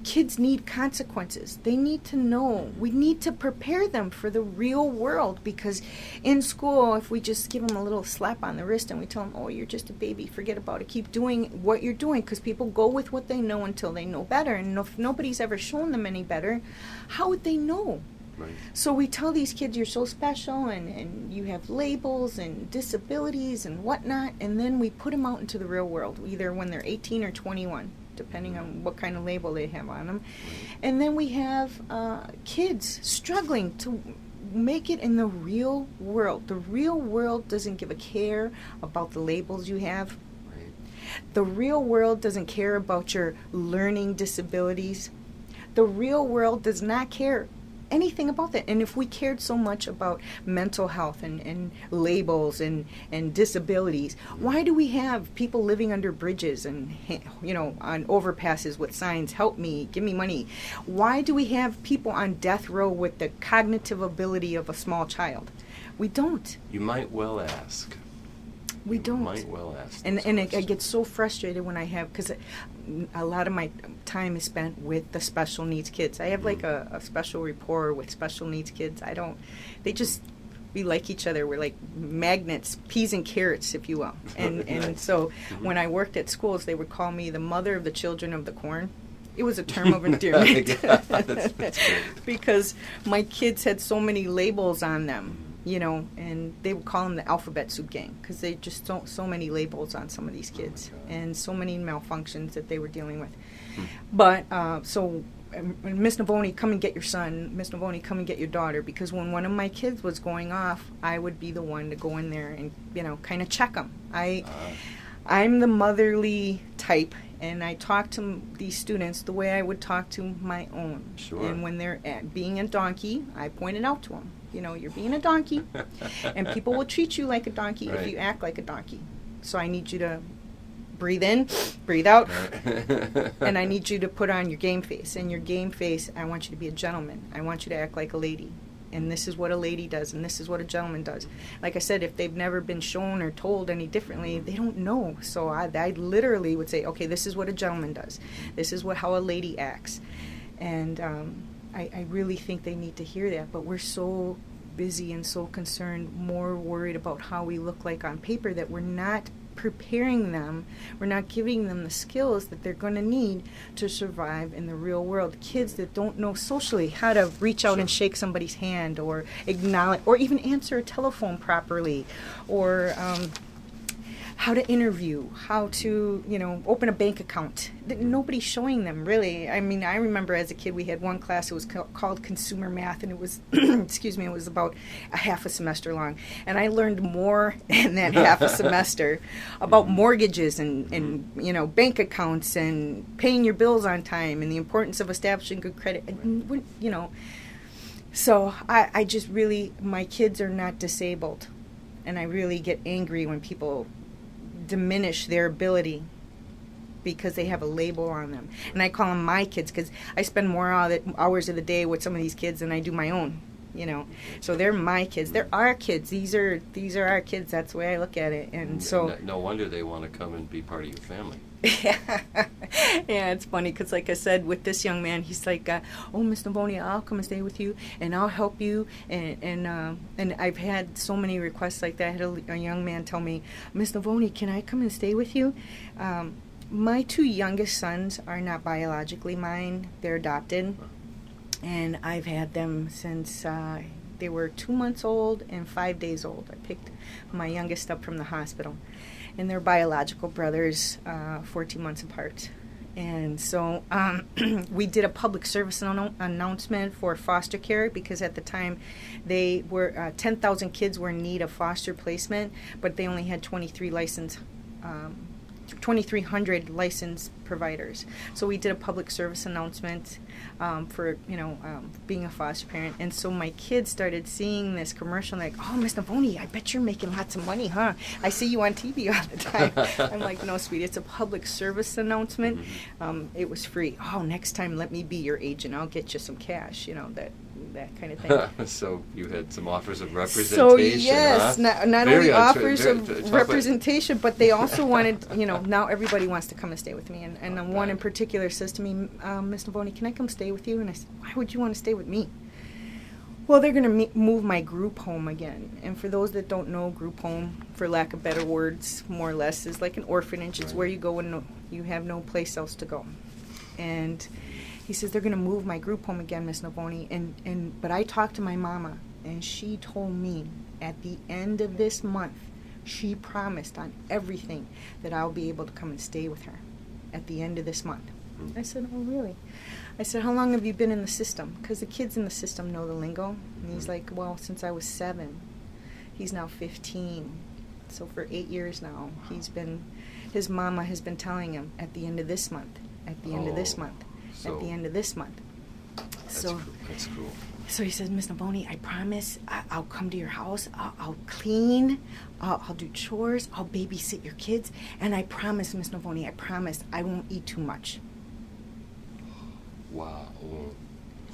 kids need consequences. They need to know. We need to prepare them for the real world because in school, if we just give them a little slap on the wrist and we tell them, oh, you're just a baby, forget about it, keep doing what you're doing, because people go with what they know until they know better. And if nobody's ever shown them any better, how would they know? Right. So we tell these kids you're so special and you have labels and disabilities and whatnot, and then we put them out into the real world, either when they're 18 or 21, depending on what kind of label they have on them. And then we have kids struggling to make it in the real world. The real world doesn't give a care about the labels you have. Right. The real world doesn't care about your learning disabilities. The real world does not care anything about that. And if we cared so much about mental health and labels and disabilities, why do we have people living under bridges and on overpasses with signs, help me, give me money? Why do we have people on death row with the cognitive ability of a small child? We don't. You might well ask. We You don't. might well ask. And those I questions. get so frustrated when I have, because a lot of my time is spent with the special needs kids. I have like a special rapport with special needs kids. We like each other. We're like magnets, peas and carrots, if you will. And Nice. so when I worked at schools, they would call me the mother of the children of the corn. It was a term of endearment. Yeah, that's great. Because my kids had so many labels on them. And they would call them the alphabet soup gang because they just so many labels on some of these kids God. and so many malfunctions that they were dealing with. Hmm. But so Miss Navone, come and get your son. Miss Navone, come and get your daughter. Because when one of my kids was going off, I would be the one to go in there and kind of check them. I'm the motherly type, and I talk to these students the way I would talk to my own. Sure. And when they're being a donkey, I point it out to them. You're being a donkey, and people will treat you like a donkey Right. if you act like a donkey. So I need you to breathe in, breathe out, Right. and I need you to put on your game face. And your game face, I want you to be a gentleman. I want you to act like a lady. And this is what a lady does, and this is what a gentleman does. Like I said, if they've never been shown or told any differently, they don't know. So I literally would say, okay, this is what a gentleman does. This is how a lady acts. And I really think they need to hear that. But we're so busy and so concerned, more worried about how we look like on paper, that we're not preparing them, we're not giving them the skills that they're going to need to survive in the real world. Kids that don't know socially how to reach out and shake somebody's hand, or acknowledge, or even answer a telephone properly, or how to interview, how to, open a bank account. Nobody's showing them, really. I mean, I remember as a kid we had one class, it was called consumer math, and it was, excuse me, it was about a half a semester long. And I learned more in that half a semester about mortgages and bank accounts and paying your bills on time and the importance of establishing good credit. And, so I just really, my kids are not disabled. And I really get angry when people diminish their ability because they have a label on them. And I call them my kids because I spend more hours of the day with some of these kids than I do my own, So they're my kids. They're our kids. These are our kids. That's the way I look at it. And so no wonder they want to come and be part of your family. Yeah, it's funny because, like I said, with this young man, he's like, "Oh, Miss Navone, I'll come and stay with you, and I'll help you." And I've had so many requests like that. I had a young man tell me, "Miss Navone, can I come and stay with you?" My two youngest sons are not biologically mine; they're adopted, and I've had them since they were 2 months old and 5 days old. I picked my youngest up from the hospital. And they're biological brothers, 14 months apart. And so we did a public service announcement for foster care because at the time they were 10,000 kids were in need of foster placement, but they only had 2,300 licensed providers. So we did a public service announcement for being a foster parent. And so my kids started seeing this commercial like, "Oh, Miss Navone, I bet you're making lots of money, huh? I see you on TV all the time." I'm like, "No, sweetie, it's a public service announcement. It was free. Oh, next time let me be your agent. I'll get you some cash, that kind of thing." So you had some offers of representation. So yes, huh? not only offers of representation, but they also wanted, now everybody wants to come and stay with me. And one in particular says to me, "Miss Navone, can I come stay with you?" And I said, "Why would you want to stay with me?" Well, they're going to move my group home again. And for those that don't know, group home, for lack of better words, more or less, is like an orphanage. It's where you go when you have no place else to go. And he says, "They're going to move my group home again, Miss Navone." But I talked to my mama, and she told me at the end of this month, she promised on everything that I'll be able to come and stay with her at the end of this month. I said, "Oh, really?" I said, "How long have you been in the system?" Because the kids in the system know the lingo. And he's like, "Well, since I was 7. He's now 15. So for 8 years now, his mama has been telling him at the end of this month, at the end of this month, at the end of this month. That's cool. So he says, "Miss Navone, I promise I'll come to your house. I'll clean. I'll do chores. I'll babysit your kids. And I promise, Miss Navone, I promise I won't eat too much." Wow.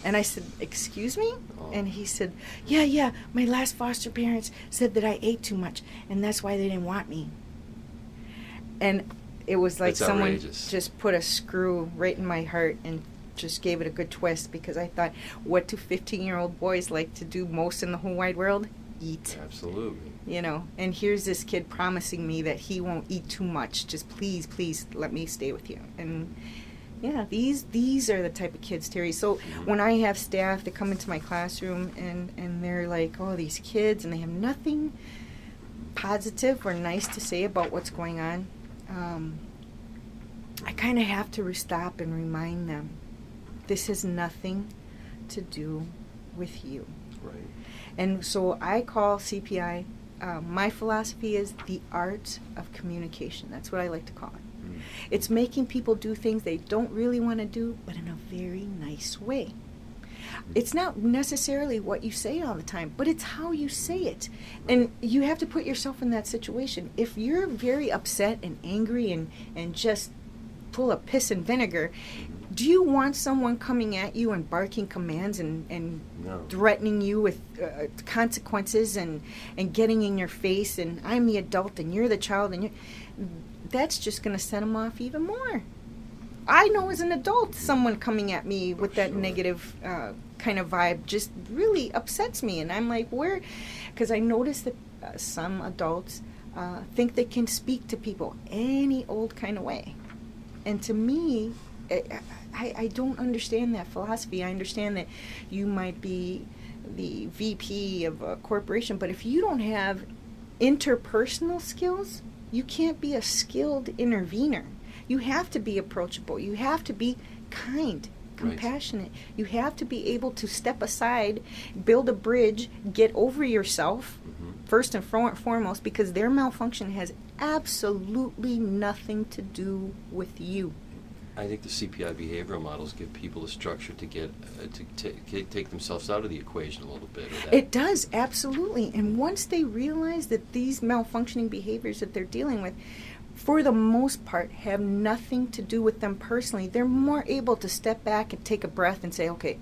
And I said, "Excuse me?" Oh. And he said, yeah, my last foster parents said that I ate too much, and that's why they didn't want me. And it was like That's someone outrageous. just put a screw right in my heart and just gave it a good twist, because I thought, what do 15-year-old boys like to do most in the whole wide world? Eat. Absolutely. And here's this kid promising me that he won't eat too much. Just please let me stay with you. And yeah, these are the type of kids, Terry. So when I have staff that come into my classroom and they're like, "Oh, these kids," and they have nothing positive or nice to say about what's going on, I kind of have to stop and remind them, this has nothing to do with you. Right. And so I call CPI, my philosophy is the art of communication. That's what I like to call it. It's making people do things they don't really want to do, but in a very nice way. It's not necessarily what you say all the time, but it's how you say it. And you have to put yourself in that situation. If you're very upset and angry and just full of piss and vinegar, do you want someone coming at you and barking commands and No. threatening you with consequences and getting in your face and I'm the adult and you're the child and that's just going to set them off even more. I know as an adult, someone coming at me with that negative kind of vibe just really upsets me. And I'm like, where? Because I notice that some adults think they can speak to people any old kind of way. And to me, I don't understand that philosophy. I understand that you might be the VP of a corporation, but if you don't have interpersonal skills, You can't be a skilled intervener. You have to be approachable. You have to be kind, compassionate. Right. You have to be able to step aside, build a bridge, get over yourself, first and foremost, because their malfunction has absolutely nothing to do with you. I think the CPI behavioral models give people a structure to get to take themselves out of the equation a little bit. It does, absolutely. And once they realize that these malfunctioning behaviors that they're dealing with, for the most part, have nothing to do with them personally, they're more able to step back and take a breath and say, okay,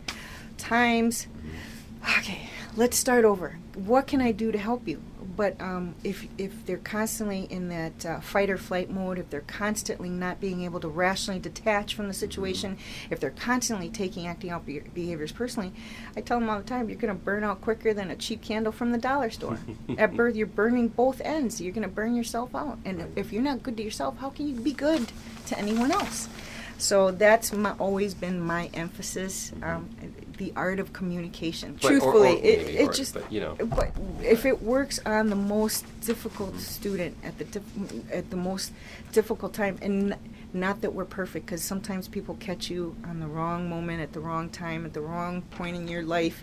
let's start over. What can I do to help you? But if they're constantly in that fight or flight mode, if they're constantly not being able to rationally detach from the situation, if they're constantly acting out behaviors personally, I tell them all the time, you're going to burn out quicker than a cheap candle from the dollar store. At birth, you're burning both ends. You're going to burn yourself out. And if you're not good to yourself, how can you be good to anyone else? So that's always been my emphasis. The art of communication. Truthfully, but if it works on the most difficult student at the most difficult time, and not that we're perfect, because sometimes people catch you on the wrong moment, at the wrong time, at the wrong point in your life,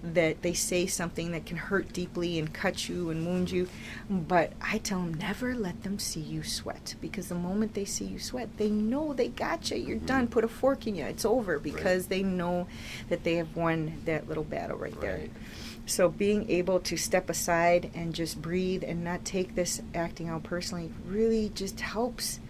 that they say something that can hurt deeply and cut you and wound you. But I tell them, never let them see you sweat, because the moment they see you sweat, they know they got you. You're done. Put a fork in you. It's over, because they know that they have won that little battle right there. So being able to step aside and just breathe and not take this acting out personally really just helps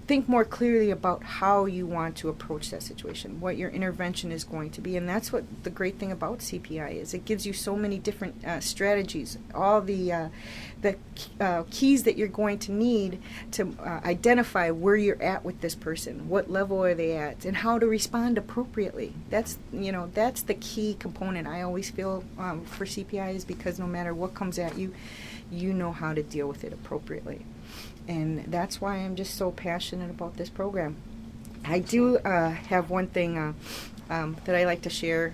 think more clearly about how you want to approach that situation, what your intervention is going to be. And that's what the great thing about CPI is. It gives you so many different strategies, all the keys that you're going to need to identify where you're at with this person, what level are they at, and how to respond appropriately. That's the key component I always feel for CPI, is because no matter what comes at you, you know how to deal with it appropriately. And that's why I'm just so passionate about this program. I do have one thing that I like to share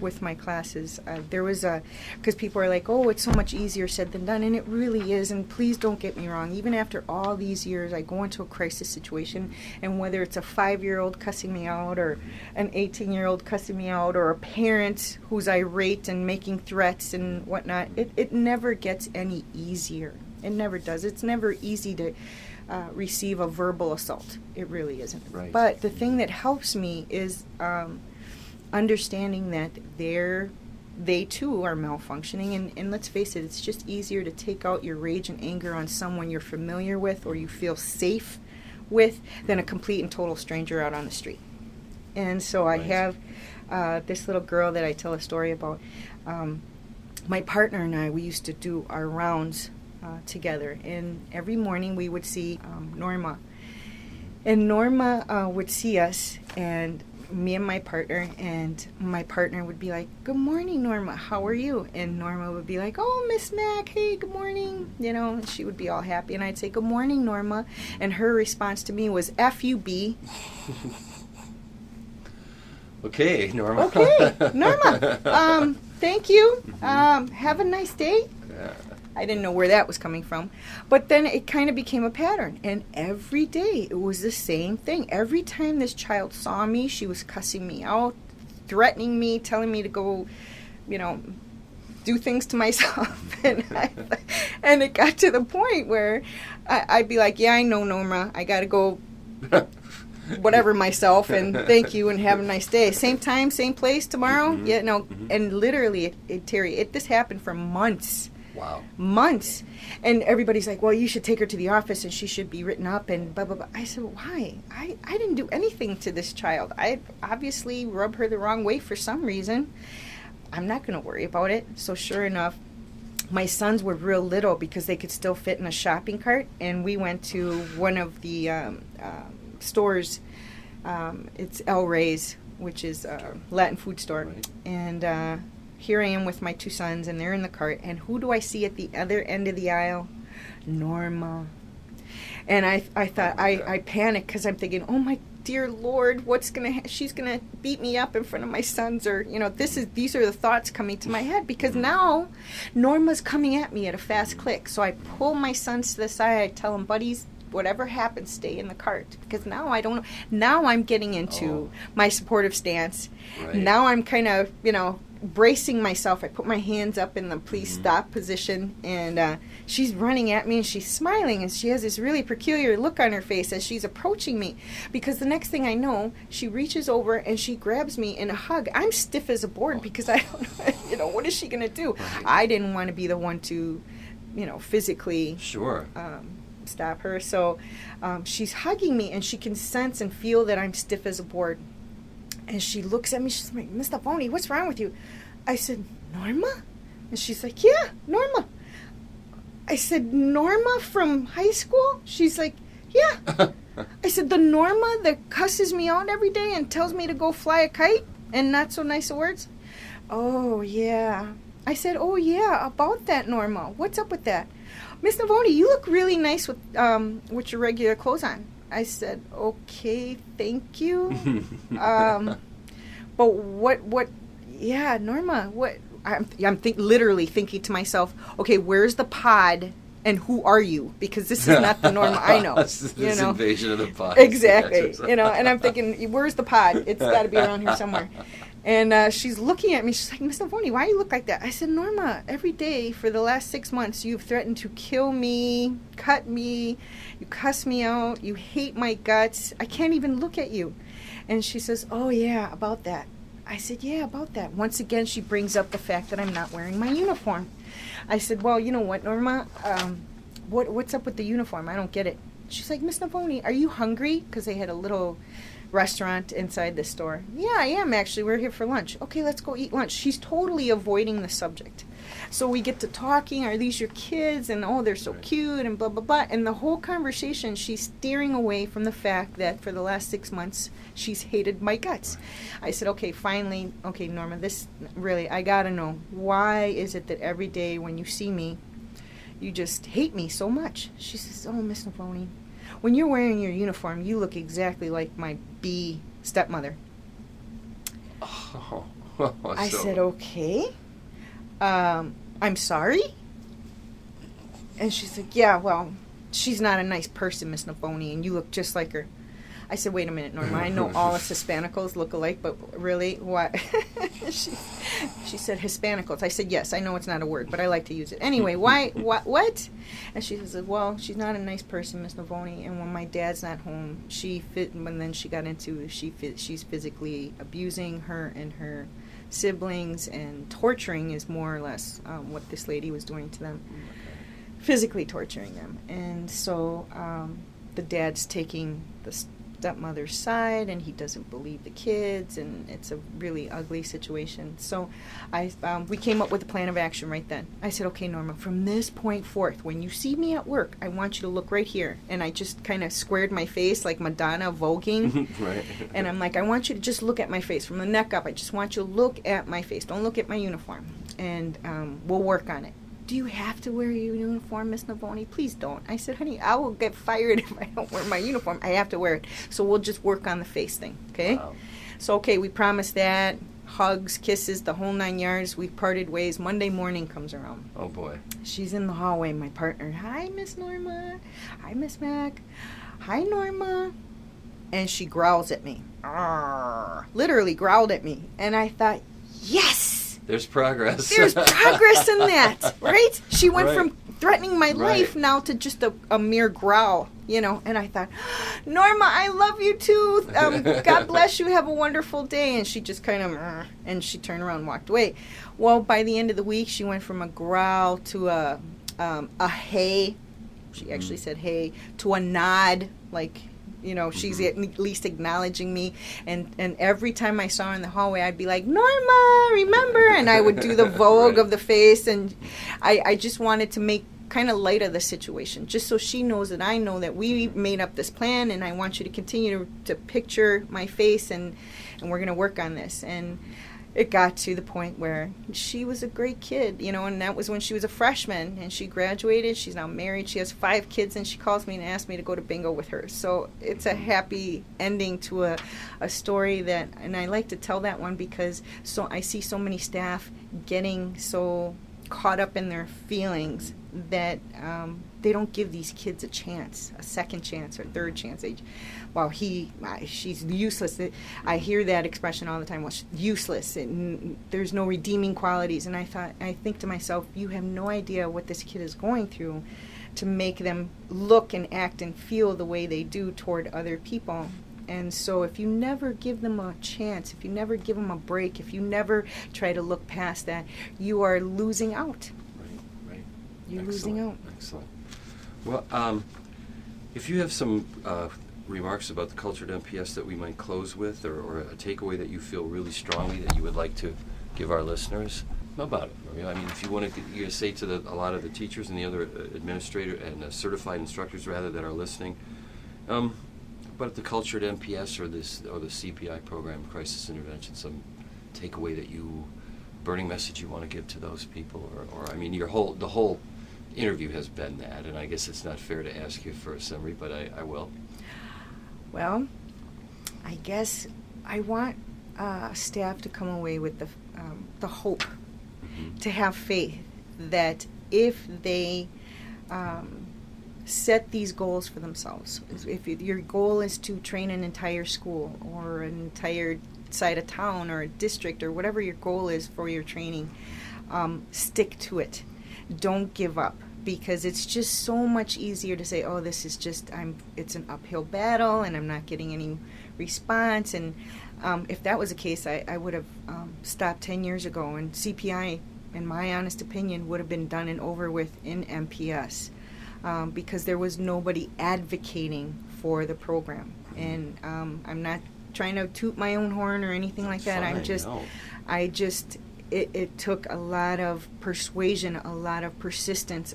with my classes. There was because people are like, oh, it's so much easier said than done, and it really is. And please don't get me wrong. Even after all these years, I go into a crisis situation, and whether it's a 5-year-old cussing me out, or an 18-year-old cussing me out, or a parent who's irate and making threats and whatnot, it never gets any easier. It never does. It's never easy to receive a verbal assault. It really isn't. Right. But the thing that helps me is understanding that they too are malfunctioning. And let's face it, it's just easier to take out your rage and anger on someone you're familiar with or you feel safe with than a complete and total stranger out on the street. And so I have this little girl that I tell a story about. My partner and I, we used to do our rounds together, and every morning we would see Norma, and Norma would see us, and me and my partner would be like, good morning, Norma, how are you? And Norma would be like, oh, Miss Mac, hey, good morning, and she would be all happy, and I'd say, good morning, Norma, and her response to me was, F-U-B. Okay, Norma. Okay, Norma, thank you, have a nice day. I didn't know where that was coming from. But then it kind of became a pattern. And every day it was the same thing. Every time this child saw me, she was cussing me out, threatening me, telling me to go, do things to myself. And it got to the point where I'd be like, yeah, I know, Norma. I got to go whatever myself, and thank you, and have a nice day. Same time, same place tomorrow? Mm-hmm. Yeah, no. Mm-hmm. And literally, Terry, this happened for months. Wow. Months. And everybody's like, well, you should take her to the office and she should be written up and blah, blah, blah. I said, why? I didn't do anything to this child. I obviously rubbed her the wrong way for some reason. I'm not going to worry about it. So sure enough, my sons were real little because they could still fit in a shopping cart. And we went to one of the stores. It's El Rey's, which is a Latin food store. Right. And here I am with my two sons, and they're in the cart, and who do I see at the other end of the aisle? Norma. And I thought, I panicked because I'm thinking, oh my dear Lord, she's gonna beat me up in front of my sons, or these are the thoughts coming to my head, because now Norma's coming at me at a fast click. So I pull my sons to the side. I tell them, buddies, whatever happens, stay in the cart, because now I don't know. Now I'm getting into my supportive stance. Right. Now I'm kind of bracing myself. I put my hands up in the please stop position, and she's running at me, and she's smiling, and she has this really peculiar look on her face as she's approaching me, because the next thing I know, she reaches over and she grabs me in a hug. I'm stiff as a board because I don't know, what is she going to do? Right. I didn't want to be the one to, physically Sure. stop her. So she's hugging me, and she can sense and feel that I'm stiff as a board. And she looks at me, she's like, Miss Navone, what's wrong with you? I said, Norma? And she's like, yeah, Norma. I said, Norma from high school? She's like, yeah. I said, the Norma that cusses me out every day and tells me to go fly a kite and not so nice words? Oh, yeah. I said, oh, yeah, about that, Norma. What's up with that? Miss Navone, you look really nice with your regular clothes on. I said, okay, thank you. But what, yeah, Norma, what, I'm literally thinking to myself, okay, where's the pod and who are you? Because this is not the Norma I know. This invasion of the pod. Exactly. And I'm thinking, where's the pod? It's got to be around here somewhere. And she's looking at me. She's like, Miss Navone, why do you look like that? I said, Norma, every day for the last 6 months, you've threatened to kill me, cut me, you cuss me out, you hate my guts. I can't even look at you. And she says, oh, yeah, about that. I said, yeah, about that. Once again, she brings up the fact that I'm not wearing my uniform. I said, well, you know what, Norma? What's up with the uniform? I don't get it. She's like, Miss Navone, are you hungry? Because they had a little restaurant inside the store. Yeah, I am, actually. We're here for lunch. Okay, let's go eat lunch. She's totally avoiding the subject. So we get to talking, are these your kids? And, oh, they're so cute, and blah, blah, blah. And the whole conversation, she's steering away from the fact that for the last 6 months, she's hated my guts. I said, okay, finally, okay, Norma, this, really, I gotta know. Why is it that every day when you see me, you just hate me so much? She says, oh, Miss Navone, when you're wearing your uniform, you look exactly like my B stepmother. Oh, I said, okay. I'm sorry? And she's like, yeah, well, she's not a nice person, Miss Navone, and you look just like her. I said, wait a minute, Norma, I know all us Hispanicals look alike, but really, what? She said, Hispanicals. I said, yes, I know it's not a word, but I like to use it. Anyway, why, what? And she says, well, she's not a nice person, Miss Navone, and when my dad's not home, and then she got into, she's physically abusing her and her siblings, and torturing is more or less what this lady was doing to them, physically torturing them. And so the dad's taking the stepmother's side, and he doesn't believe the kids, and it's a really ugly situation. So we came up with a plan of action right then. I said, okay, Norma, from this point forth, when you see me at work, I want you to look right here. And I just kind of squared my face like Madonna voguing. Right. And I'm like, I want you to just look at my face from the neck up. I just want you to look at my face. Don't look at my uniform. And we'll work on it. Do you have to wear your uniform, Miss Navone? Please don't. I said, honey, I will get fired if I don't wear my uniform. I have to wear it. So we'll just work on the face thing, okay? Wow. So, okay, we promised that. Hugs, kisses, the whole 9 yards. We parted ways. Monday morning comes around. Oh, boy. She's in the hallway, my partner. Hi, Miss Norma. Hi, Miss Mac. Hi, Norma. And she growls at me. Arr, literally growled at me. And I thought, yes! There's progress. There's progress in that, right? She went Right. from threatening my life Right. now to just a mere growl, And I thought, Norma, I love you too. God bless you. Have a wonderful day. And she just kind of, and she turned around and walked away. Well, by the end of the week, she went from a growl to a hey. She actually said hey, to a nod, like, she's at least acknowledging me. And every time I saw her in the hallway, I'd be like, Norma, remember? And I would do the vogue of the face. And I just wanted to make kind of light of the situation, just so she knows that I know that we made up this plan, and I want you to continue to picture my face, and we're going to work on this. And it got to the point where she was a great kid, and that was when she was a freshman, and she graduated. She's now married. She has 5 kids, and she calls me and asks me to go to bingo with her. So it's a happy ending to a story and I like to tell that one because I see so many staff getting so caught up in their feelings that they don't give these kids a second chance or third chance. She's useless. I hear that expression all the time. Well, she's useless. There's no redeeming qualities. And I think to myself, you have no idea what this kid is going through to make them look and act and feel the way they do toward other people. And so if you never give them a chance, if you never give them a break, if you never try to look past that, you are losing out. Right. You're losing out. Excellent. Well, if you have some remarks about the culture at MPS that we might close with, or a takeaway that you feel really strongly that you would like to give our listeners, how about it, Maria? I mean, if you want to say to a lot of the teachers and the other administrator and certified instructors, rather, that are listening, but the culture at MPS or the CPI program, Crisis Intervention, some takeaway that burning message you want to give to those people, or I mean, the whole interview has been that, and I guess it's not fair to ask you for a summary, but I will. Well, I guess I want staff to come away with the hope, to have faith that if they set these goals for themselves, if your goal is to train an entire school or an entire side of town or a district or whatever your goal is for your training, stick to it. Don't give up, because it's just so much easier to say, oh, this is just, it's an uphill battle and I'm not getting any response. And if that was the case, I would have stopped 10 years ago, and CPI, in my honest opinion, would have been done and over with in MPS, because there was nobody advocating for the program. And I'm not trying to toot my own horn or anything like that. It took a lot of persuasion, a lot of persistence,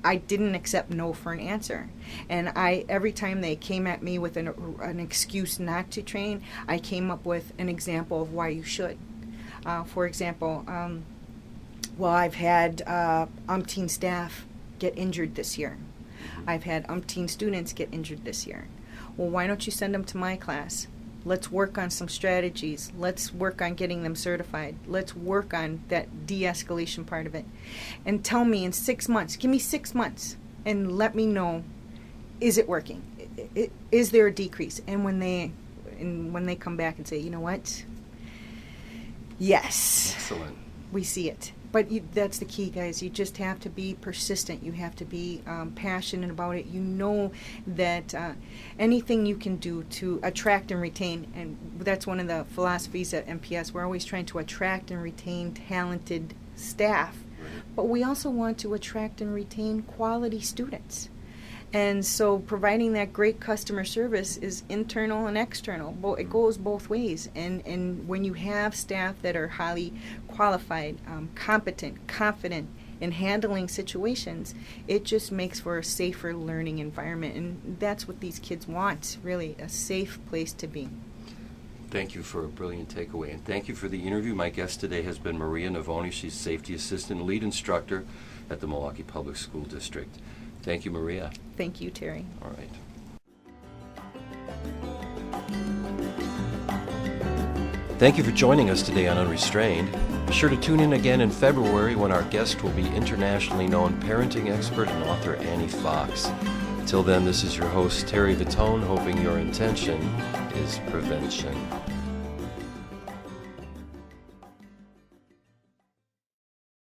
I didn't accept no for an answer. And every time they came at me with an excuse not to train, I came up with an example of why you should. For example, I've had umpteen staff get injured this year. I've had umpteen students get injured this year. Well, why don't you send them to my class? Let's work on some strategies. Let's work on getting them certified. Let's work on that de-escalation part of it. And tell me in 6 months, give me 6 months, and let me know, is it working? Is there a decrease? And when they come back and say, you know what? Yes. Excellent. We see it. But that's the key, guys. You just have to be persistent. You have to be passionate about it. You know that anything you can do to attract and retain, and that's one of the philosophies at MPS. We're always trying to attract and retain talented staff, but we also want to attract and retain quality students. And so providing that great customer service is internal and external. It goes both ways. And when you have staff that are highly qualified, competent, confident in handling situations, it just makes for a safer learning environment. And that's what these kids want, really, a safe place to be. Thank you for a brilliant takeaway. And thank you for the interview. My guest today has been Maria Navone. She's Safety Assistant and Lead Instructor at the Milwaukee Public School District. Thank you, Maria. Thank you, Terry. All right. Thank you for joining us today on Unrestrained. Be sure to tune in again in February when our guest will be internationally known parenting expert and author Annie Fox. Till then, this is your host, Terry Vitone, hoping your intention is prevention.